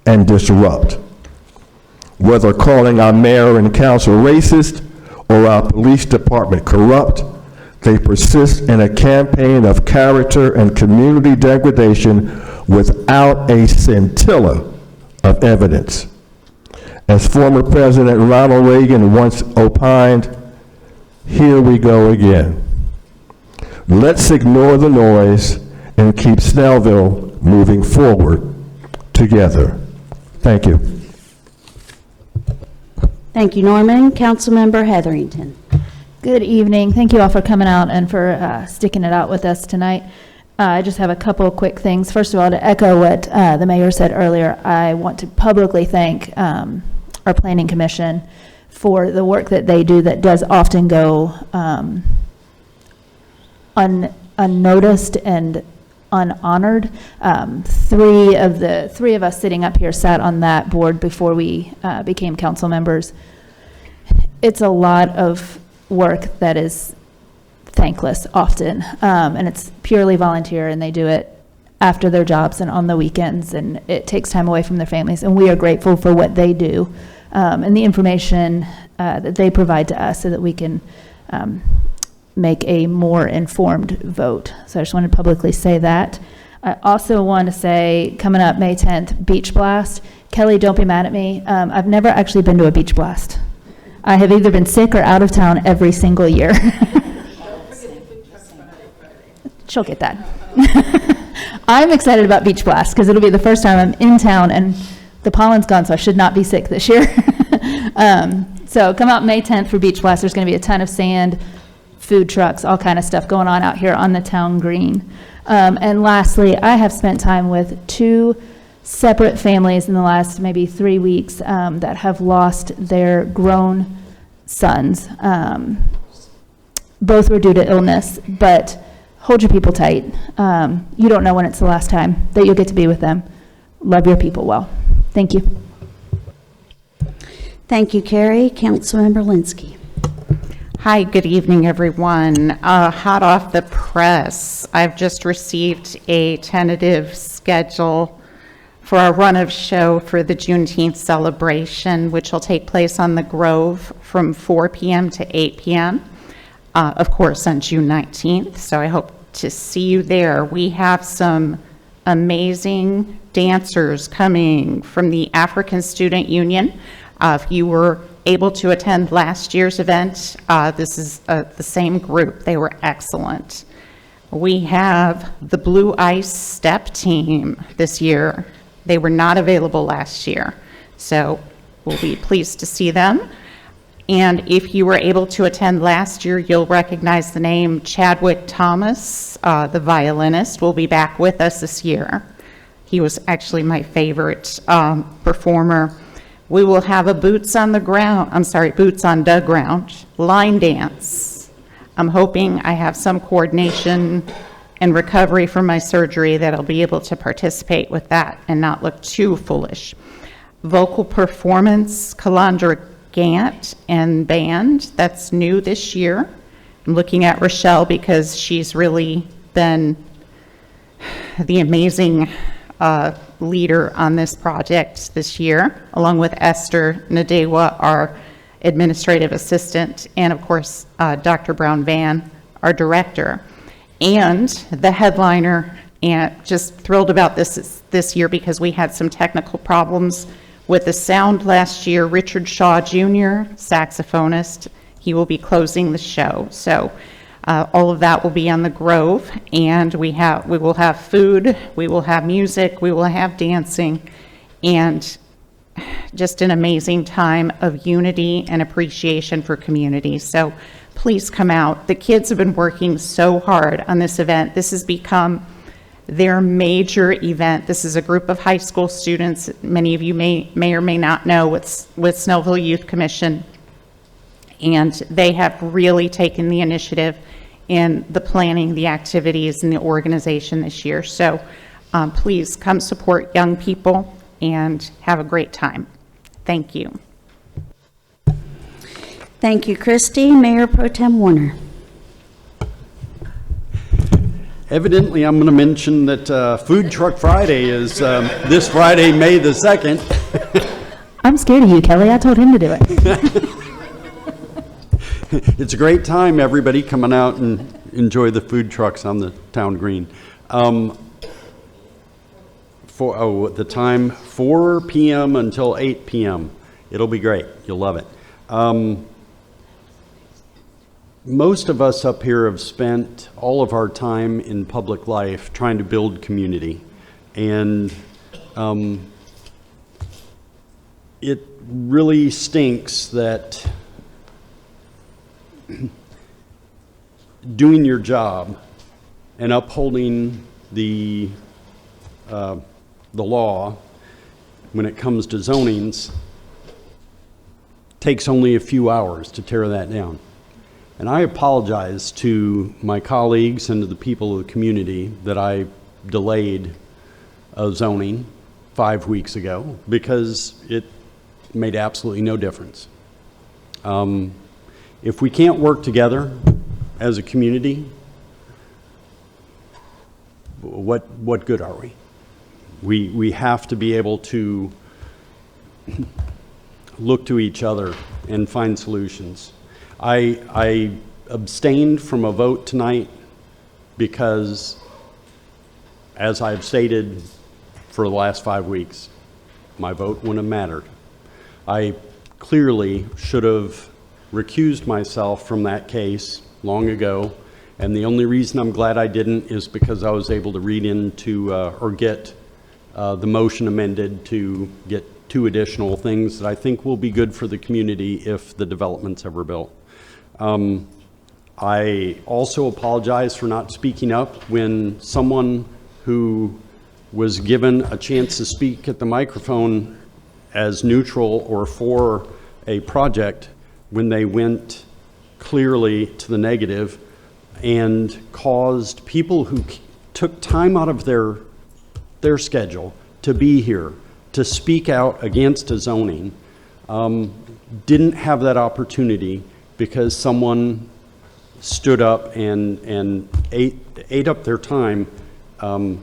and disrupt. Whether calling our mayor and council racist or our police department corrupt, they persist in a campaign of character and community degradation without a scintilla of evidence. As former President Ronald Reagan once opined, Here we go again. Let's ignore the noise and keep Snellville moving forward together. Thank you. Thank you, Norman. Councilmember Heatherington. Good evening. Thank you all for coming out and for sticking it out with us tonight. I just have a couple of quick things. First of all, to echo what the mayor said earlier, I want to publicly thank our planning commission for the work that they do that does often go unnoticed and unhonored. Three of us sitting up here sat on that board before we became council members. It's a lot of work that is thankless often, and it's purely volunteer, and they do it after their jobs and on the weekends, and it takes time away from their families, and we are grateful for what they do and the information that they provide to us so that we can make a more informed vote. So I just wanted to publicly say that. I also want to say, coming up May 10th, Beach Blast. Kelly, don't be mad at me. I've never actually been to a beach blast. I have either been sick or out of town every single year. She'll get that. I'm excited about Beach Blast because it'll be the first time I'm in town and the pollen's gone, so I should not be sick this year. So come out May 10th for Beach Blast. There's going to be a ton of sand, food trucks, all kind of stuff going on out here on the town green. And lastly, I have spent time with 2 separate families in the last maybe 3 weeks that have lost their grown sons. Both were due to illness, but hold your people tight. You don't know when it's the last time that you'll get to be with them. Love your people well. Thank you. Thank you, Carrie. Councilmember Linsky. Hi, good evening, everyone. Hot off the press, I've just received a tentative schedule for our run of show for the Juneteenth celebration, which will take place on the Grove from 4 p.m. to 8 p.m., of course, on June 19th. So I hope to see you there. We have some amazing dancers coming from the African Student Union. If you were able to attend last year's event, this is the same group. They were excellent. We have the Blue Ice Step team this year. They were not available last year, so we'll be pleased to see them. And if you were able to attend last year, you'll recognize the name Chadwick Thomas, the violinist, will be back with us this year. He was actually my favorite performer. We will have a boots on the ground line dance. I'm hoping I have some coordination and recovery from my surgery that I'll be able to participate with that and not look too foolish. Vocal performance, Calandra Gant and band, that's new this year. I'm looking at Rochelle because she's really been the amazing leader on this project this year, along with Esther Nadewa, our administrative assistant, and of course, Dr. Brown Van, our director. And the headliner, and just thrilled about this year because we had some technical problems with the sound last year. Richard Shaw Jr., saxophonist, he will be closing the show. So all of that will be on the Grove, and we will have food, we will have music, we will have dancing, and just an amazing time of unity and appreciation for community. So please come out. The kids have been working so hard on this event. This has become their major event. This is a group of high school students. Many of you may or may not know with Snellville Youth Commission, and they have really taken the initiative in the planning, the activities, and the organization this year. So please come support young people and have a great time. Thank you. Thank you, Christy. Mayor Pro Tem Warner. Evidently, I'm going to mention that Food Truck Friday is this Friday, May the 2nd. I'm scared of you, Kelly. I told him to do it. It's a great time, everybody coming out and enjoy the food trucks on the town green. The time 4 p.m. until 8 p.m. It'll be great. You'll love it. most of us up here have spent all of our time in public life trying to build community. And it really stinks that doing your job and upholding the law when it comes to zonings takes only a few hours to tear that down. And I apologize to my colleagues and to the people of the community that I delayed zoning 5 weeks ago, because it made absolutely no difference. If we can't work together as a community, what good are we? We have to be able to look to each other and find solutions. I abstained from a vote tonight because, as I've stated for the last 5 weeks, my vote wouldn't have mattered. I clearly should have recused myself from that case long ago, and the only reason I'm glad I didn't is because I was able to read into or get the motion amended to get 2 additional things that I think will be good for the community if the development's ever built. I also apologize for not speaking up when someone who was given a chance to speak at the microphone as neutral or for a project, when they went clearly to the negative and caused people who took time out of their schedule to be here to speak out against a zoning, didn't have that opportunity because someone stood up and ate up their time, and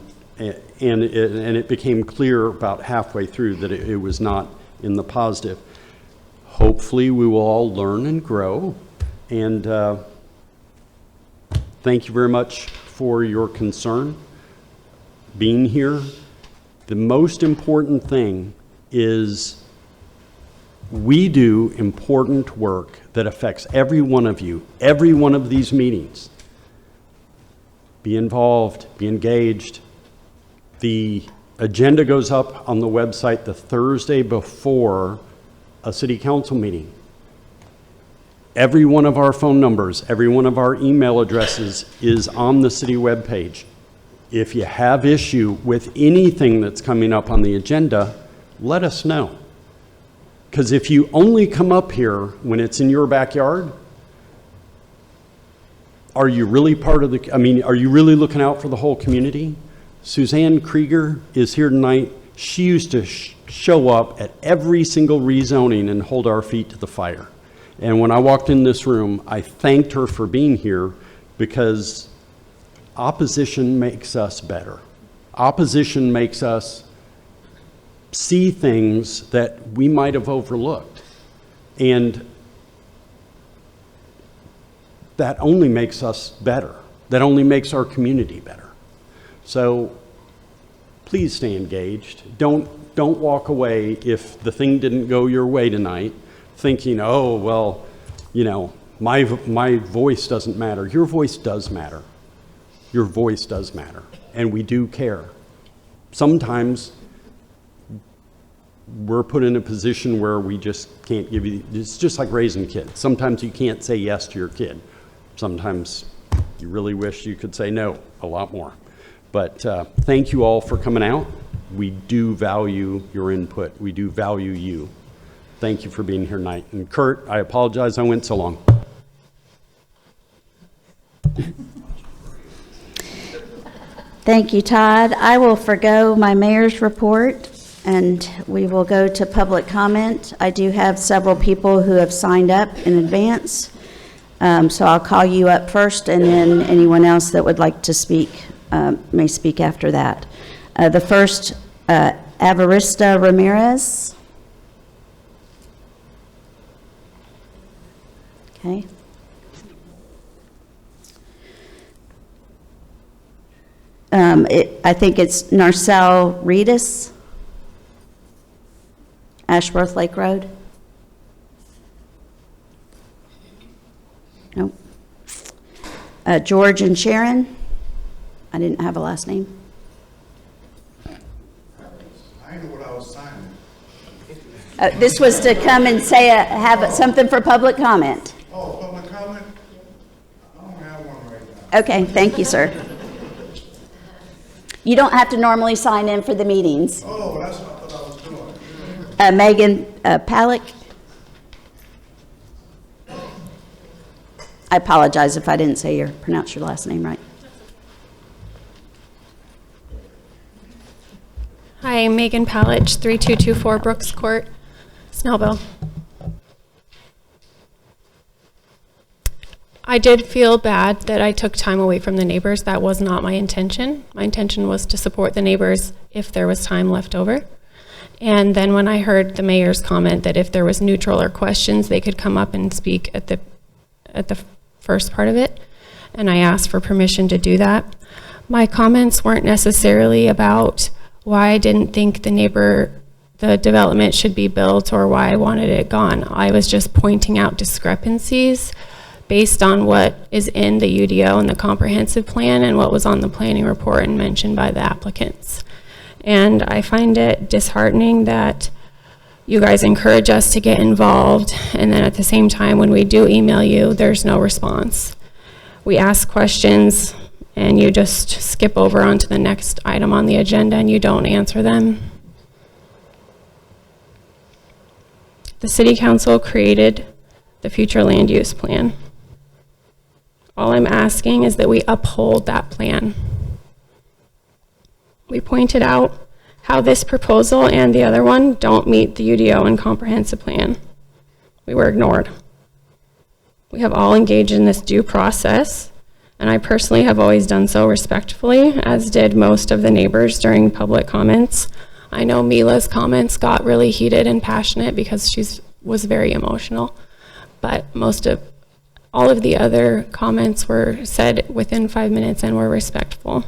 it became clear about halfway through that it was not in the positive. Hopefully we will all learn and grow, and thank you very much for your concern, being here. The most important thing is we do important work that affects every one of you, every one of these meetings. Be involved, be engaged. The agenda goes up on the website the Thursday before a city council meeting. Every one of our phone numbers, every one of our email addresses is on the city webpage. If you have issue with anything that's coming up on the agenda, let us know. Because if you only come up here when it's in your backyard, are you really part of are you really looking out for the whole community? Suzanne Krieger is here tonight. She used to show up at every single rezoning and hold our feet to the fire. And when I walked in this room, I thanked her for being here, because opposition makes us better. Opposition makes us see things that we might have overlooked. And that only makes us better. That only makes our community better. So please stay engaged. Don't walk away if the thing didn't go your way tonight thinking, oh, well, you know, my voice doesn't matter. Your voice does matter. Your voice does matter. And we do care. Sometimes we're put in a position where we just can't give you, it's just like raising kids. Sometimes you can't say yes to your kid. Sometimes you really wish you could say no a lot more. But thank you all for coming out. We do value your input. We do value you. Thank you for being here tonight. And Kurt, I apologize I went so long. Thank you, Todd. I will forgo my mayor's report, and we will go to public comment. I do have several people who have signed up in advance, so I'll call you up first, and then anyone else that would like to speak may speak after that. The first, Avarista Ramirez. Okay. I think it's Narcelle Reedus, Ashworth Lake Road. Nope. George and Sharon. I didn't have a last name. I know what I was signing. This was to come and say, have something for public comment. Oh, public comment? I don't have one right now. Okay, thank you, sir. You don't have to normally sign in for the meetings. Oh, that's what I thought I was doing. Megan Palick. I apologize if I didn't pronounce your last name right. Hi, Megan Pallich, 3224 Brooks Court, Snellville. I did feel bad that I took time away from the neighbors. That was not my intention. My intention was to support the neighbors if there was time left over. And then when I heard the mayor's comment that if there was neutral or questions, they could come up and speak at the first part of it, and I asked for permission to do that. My comments weren't necessarily about why I didn't think the development should be built or why I wanted it gone. I was just pointing out discrepancies based on what is in the UDO and the comprehensive plan and what was on the planning report and mentioned by the applicants. And I find it disheartening that you guys encourage us to get involved, and then at the same time when we do email you, there's no response. We ask questions and you just skip over onto the next item on the agenda and you don't answer them. The City Council created the future land use plan. All I'm asking is that we uphold that plan. We pointed out how this proposal and the other one don't meet the UDO and comprehensive plan. We were ignored. We have all engaged in this due process, and I personally have always done so respectfully, as did most of the neighbors during public comments. I know Mila's comments got really heated and passionate because she was very emotional, but all of the other comments were said within 5 minutes and were respectful.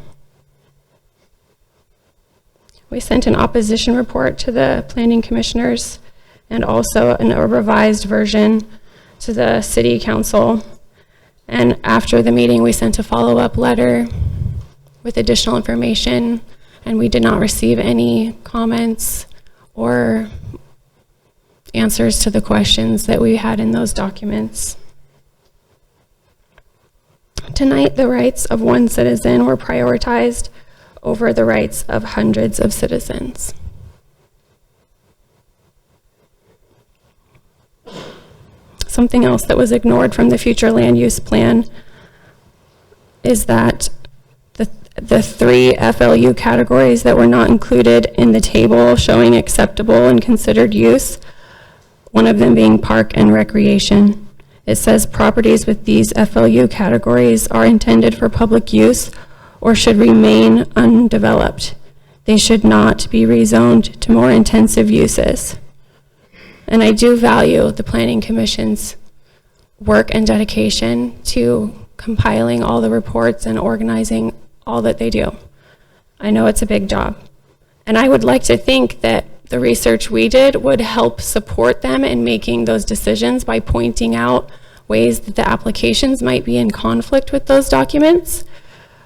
We sent an opposition report to the planning commissioners and also a revised version to the city council. And after the meeting, we sent a follow-up letter with additional information, and we did not receive any comments or answers to the questions that we had in those documents. Tonight, the rights of one citizen were prioritized over the rights of hundreds of citizens. Something else that was ignored from the future land use plan is that the 3 FLU categories that were not included in the table showing acceptable and considered use, one of them being park and recreation. It says properties with these FLU categories are intended for public use or should remain undeveloped. They should not be rezoned to more intensive uses. And I do value the Planning Commission's work and dedication to compiling all the reports and organizing all that they do. I know it's a big job. And I would like to think that the research we did would help support them in making those decisions by pointing out ways that the applications might be in conflict with those documents.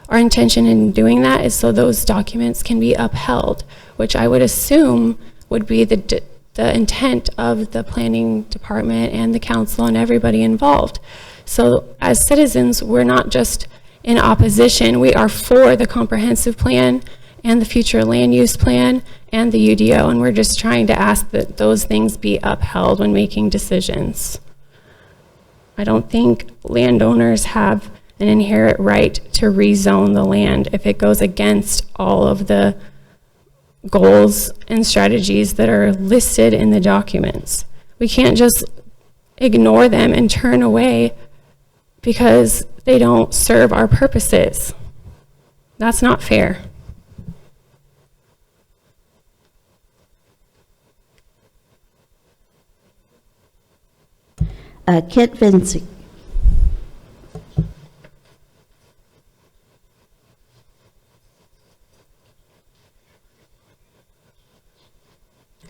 Our intention in doing that is so those documents can be upheld, which I would assume would be the intent of the planning department and the council and everybody involved. So as citizens, we're not just in opposition, we are for the comprehensive plan and the future land use plan and the UDO, and we're just trying to ask that those things be upheld when making decisions. I don't think landowners have an inherent right to rezone the land if it goes against all of the goals and strategies that are listed in the documents. We can't just ignore them and turn away because they don't serve our purposes. That's not fair. Kit Vincent.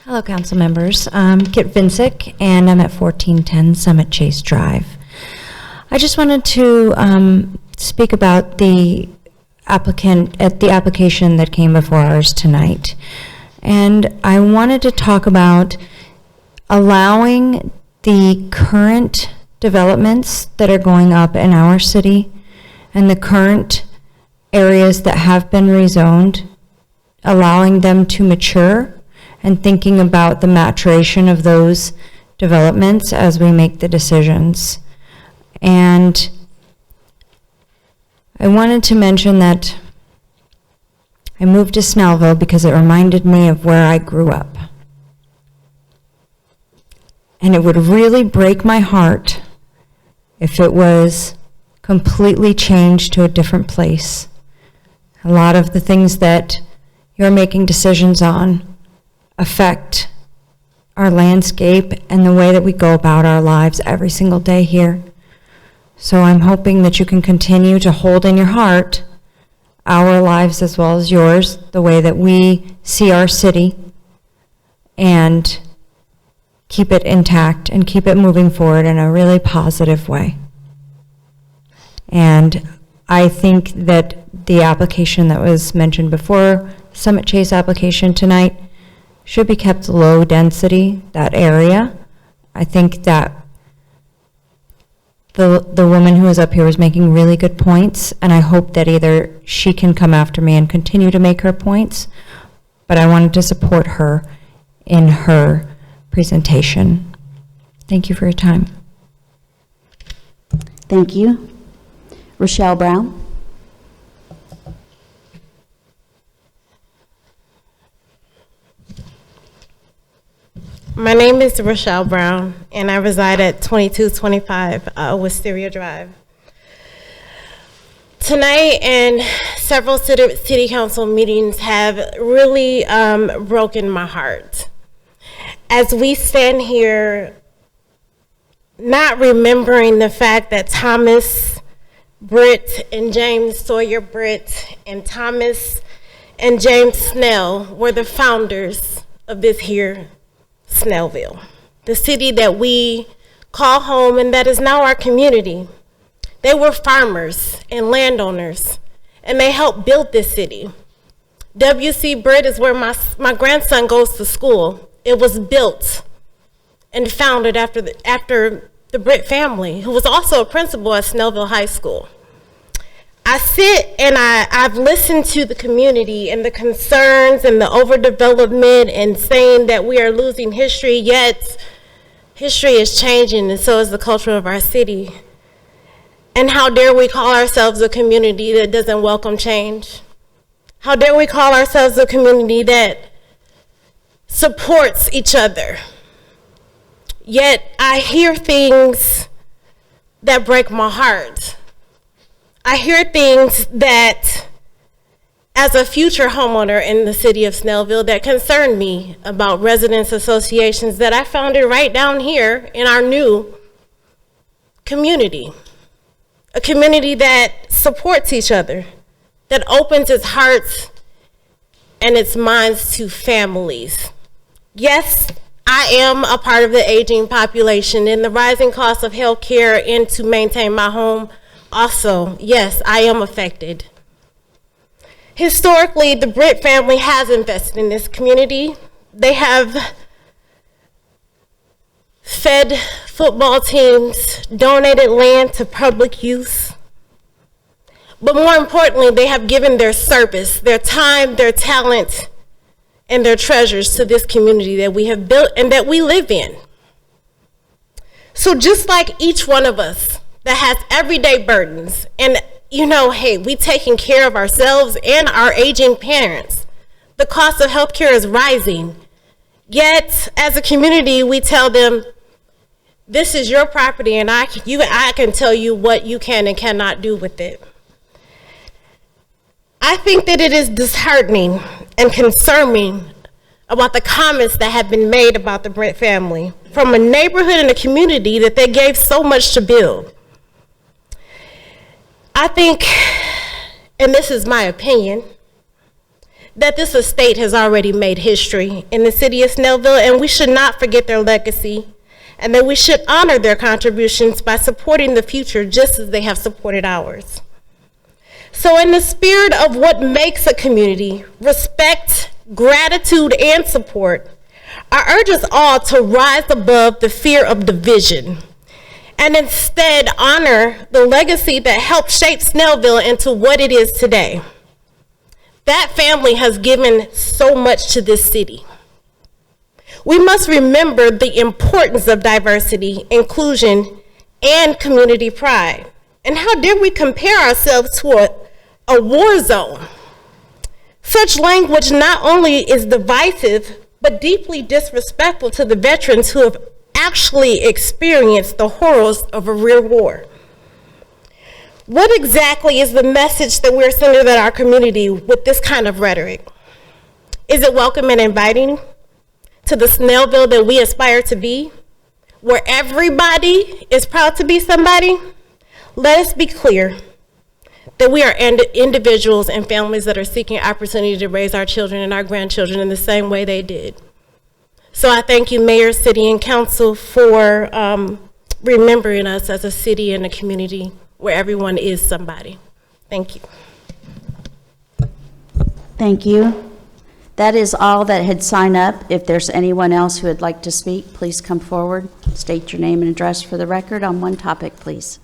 Hello, council members. I'm Kit Vincic, and I'm at 1410 Summit Chase Drive. I just wanted to speak about the application that came before ours tonight. And I wanted to talk about allowing the current developments that are going up in our city and the current areas that have been rezoned, allowing them to mature and thinking about the maturation of those developments as we make the decisions. And I wanted to mention that I moved to Snellville because it reminded me of where I grew up. And it would really break my heart if it was completely changed to a different place. A lot of the things that you're making decisions on affect our landscape and the way that we go about our lives every single day here. So I'm hoping that you can continue to hold in your heart our lives as well as yours, the way that we see our city, and keep it intact and keep it moving forward in a really positive way. And I think that the application that was mentioned before, Summit Chase application tonight, should be kept low density, that area. I think that the woman who was up here was making really good points, and I hope that either she can come after me and continue to make her points, but I wanted to support her in her presentation. Thank you for your time. Thank you. Rochelle Brown. My name is Rochelle Brown, and I reside at 2225 Wisteria Drive. Tonight and several city council meetings have really broken my heart. As we stand here, not remembering the fact that Thomas Britt and James Sawyer Britt and Thomas and James Snell were the founders of this here Snellville, the city that we call home and that is now our community. They were farmers and landowners, and they helped build this city. W.C. Britt is where my grandson goes to school. It was built and founded after the Britt family, who was also a principal at Snellville High School. I sit and I've listened to the community and the concerns and the overdevelopment and saying that we are losing history, yet history is changing and so is the culture of our city. And how dare we call ourselves a community that doesn't welcome change? How dare we call ourselves a community that supports each other? Yet I hear things that break my heart. I hear things that, as a future homeowner in the city of Snellville, that concern me about residents associations that I founded right down here in our new community. A community that supports each other, that opens its hearts and its minds to families. Yes, I am a part of the aging population and the rising cost of health care and to maintain my home. Also, yes, I am affected. Historically, the Britt family has invested in this community. They have fed football teams, donated land to public use. But more importantly, they have given their service, their time, their talent, and their treasures to this community that we have built and that we live in. So just like each one of us that has everyday burdens, and hey, we taking care of ourselves and our aging parents. The cost of healthcare is rising. Yet, as a community, we tell them, this is your property and I can tell you what you can and cannot do with it. I think that it is disheartening and concerning about the comments that have been made about the Britt family from a neighborhood and a community that they gave so much to build. I think, and this is my opinion, that this estate has already made history in the city of Snellville, and we should not forget their legacy, and that we should honor their contributions by supporting the future just as they have supported ours. So in the spirit of what makes a community, respect, gratitude, and support, I urge us all to rise above the fear of division and instead honor the legacy that helped shape Snellville into what it is today. That family has given so much to this city. We must remember the importance of diversity, inclusion, and community pride. And how dare we compare ourselves to a war zone? Such language not only is divisive, but deeply disrespectful to the veterans who have actually experienced the horrors of a real war. What exactly is the message that we're sending to our community with this kind of rhetoric? Is it welcome and inviting to the Snellville that we aspire to be, where everybody is proud to be somebody? Let us be clear that we are individuals and families that are seeking opportunity to raise our children and our grandchildren in the same way they did. So I thank you, Mayor, City, and Council, for remembering us as a city and a community where everyone is somebody. Thank you. Thank you. That is all that had signed up. If there's anyone else who would like to speak, please come forward. State your name and address for the record on one topic, please.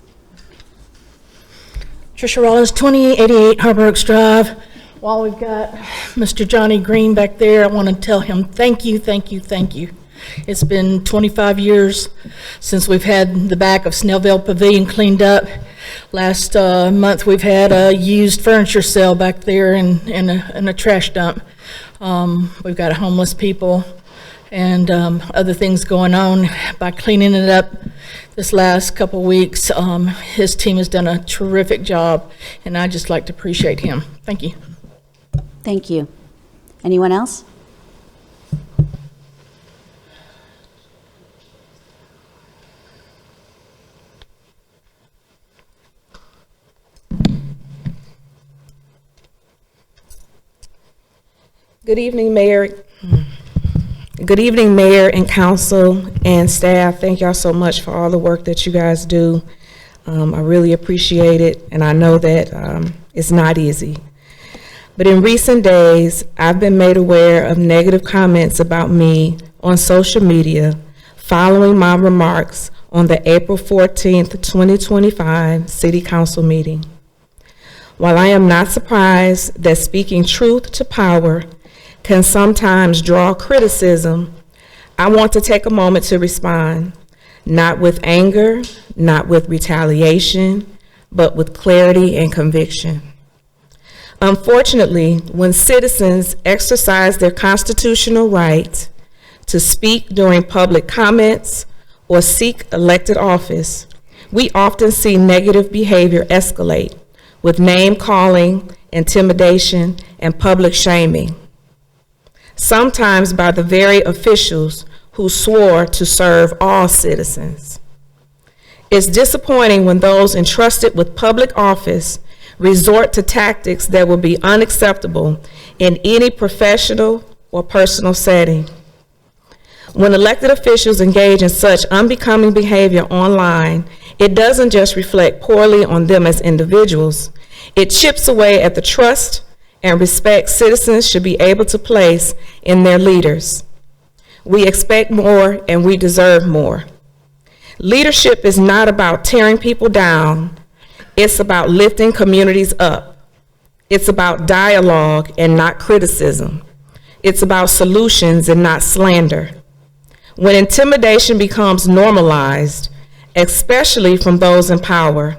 Tricia Rollins, 2888 Harbor Oaks Drive. While we've got Mr. Johnny Green back there, I want to tell him thank you, thank you, thank you. It's been 25 years since we've had the back of Snellville Pavilion cleaned up. Last month we've had a used furniture sale back there in a trash dump. We've got homeless people and other things going on. By cleaning it up this last couple weeks, his team has done a terrific job, and I'd just like to appreciate him. Thank you. Thank you. Anyone else? Good evening, Mayor. Good evening, Mayor and Council and staff. Thank y'all so much for all the work that you guys do. I really appreciate it, and I know that it's not easy. But in recent days, I've been made aware of negative comments about me on social media following my remarks on the April 14th, 2025 City Council meeting. While I am not surprised that speaking truth to power can sometimes draw criticism, I want to take a moment to respond, not with anger, not with retaliation, but with clarity and conviction. Unfortunately, when citizens exercise their constitutional right to speak during public comments or seek elected office, we often see negative behavior escalate with name-calling, intimidation, and public shaming, sometimes by the very officials who swore to serve all citizens. It's disappointing when those entrusted with public office resort to tactics that will be unacceptable in any professional or personal setting. When elected officials engage in such unbecoming behavior online, it doesn't just reflect poorly on them as individuals, it chips away at the trust and respect citizens should be able to place in their leaders. We expect more and we deserve more. Leadership is not about tearing people down. It's about lifting communities up. It's about dialogue and not criticism. It's about solutions and not slander. When intimidation becomes normalized, especially from those in power,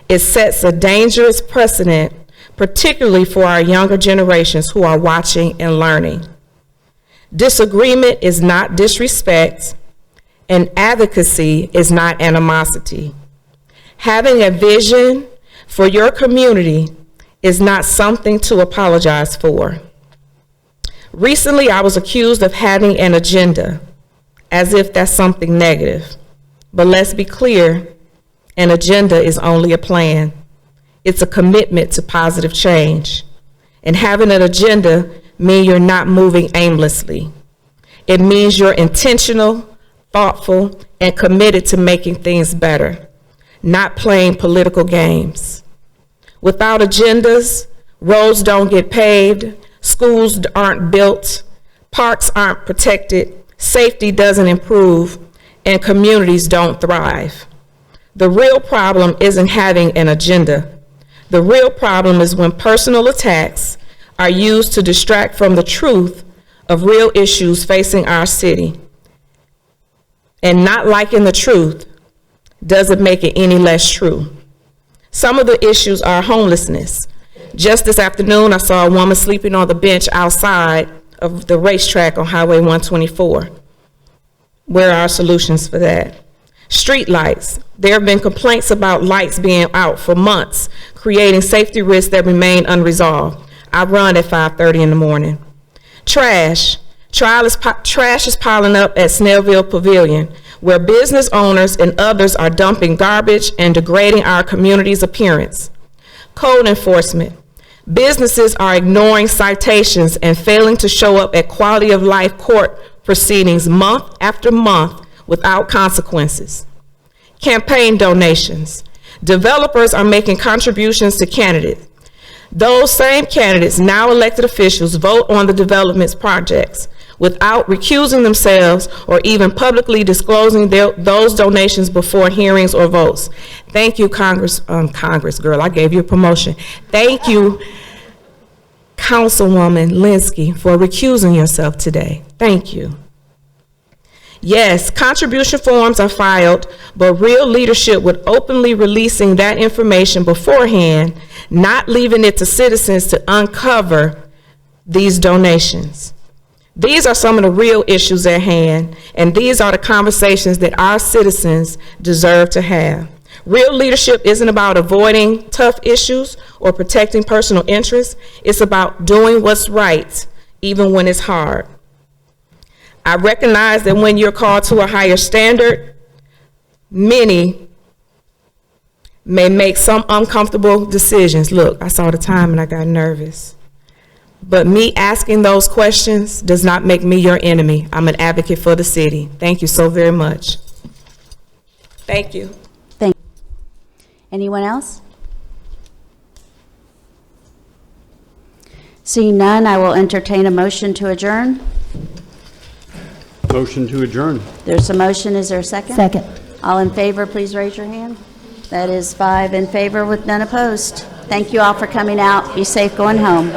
it sets a dangerous precedent, particularly for our younger generations who are watching and learning. Disagreement is not disrespect, and advocacy is not animosity. Having a vision for your community is not something to apologize for. Recently, I was accused of having an agenda, as if that's something negative. But let's be clear, an agenda is only a plan. It's a commitment to positive change. And having an agenda means you're not moving aimlessly. It means you're intentional, thoughtful, and committed to making things better, not playing political games. Without agendas, roads don't get paved, schools aren't built, parks aren't protected, safety doesn't improve, and communities don't thrive. The real problem isn't having an agenda. The real problem is when personal attacks are used to distract from the truth of real issues facing our city. And not liking the truth doesn't make it any less true. Some of the issues are homelessness. Just this afternoon, I saw a woman sleeping on the bench outside of the racetrack on Highway 124. Where are our solutions for that? Street lights. There have been complaints about lights being out for months, creating safety risks that remain unresolved. I run at 5:30 in the morning. Trash. Trash is piling up at Snellville Pavilion, where business owners and others are dumping garbage and degrading our community's appearance. Code enforcement. Businesses are ignoring citations and failing to show up at quality of life court proceedings month after month without consequences. Campaign donations. Developers are making contributions to candidates. Those same candidates, now elected officials, vote on the development projects without recusing themselves or even publicly disclosing those donations before hearings or votes. Thank you, Congress girl, I gave you a promotion. Thank you, Councilwoman Linsky, for recusing yourself today. Thank you. Yes, contribution forms are filed, but real leadership with openly releasing that information beforehand, not leaving it to citizens to uncover these donations. These are some of the real issues at hand, and these are the conversations that our citizens deserve to have. Real leadership isn't about avoiding tough issues or protecting personal interests. It's about doing what's right, even when it's hard. I recognize that when you're called to a higher standard, many may make some uncomfortable decisions. Look, I saw the time and I got nervous. But me asking those questions does not make me your enemy. I'm an advocate for the city. Thank you so very much. Thank you. Thank you. Anyone else? Seeing none, I will entertain a motion to adjourn. Motion to adjourn. There's a motion. Is there a second? Second. All in favor, please raise your hand. That is 5 in favor with none opposed. Thank you all for coming out. Be safe going home.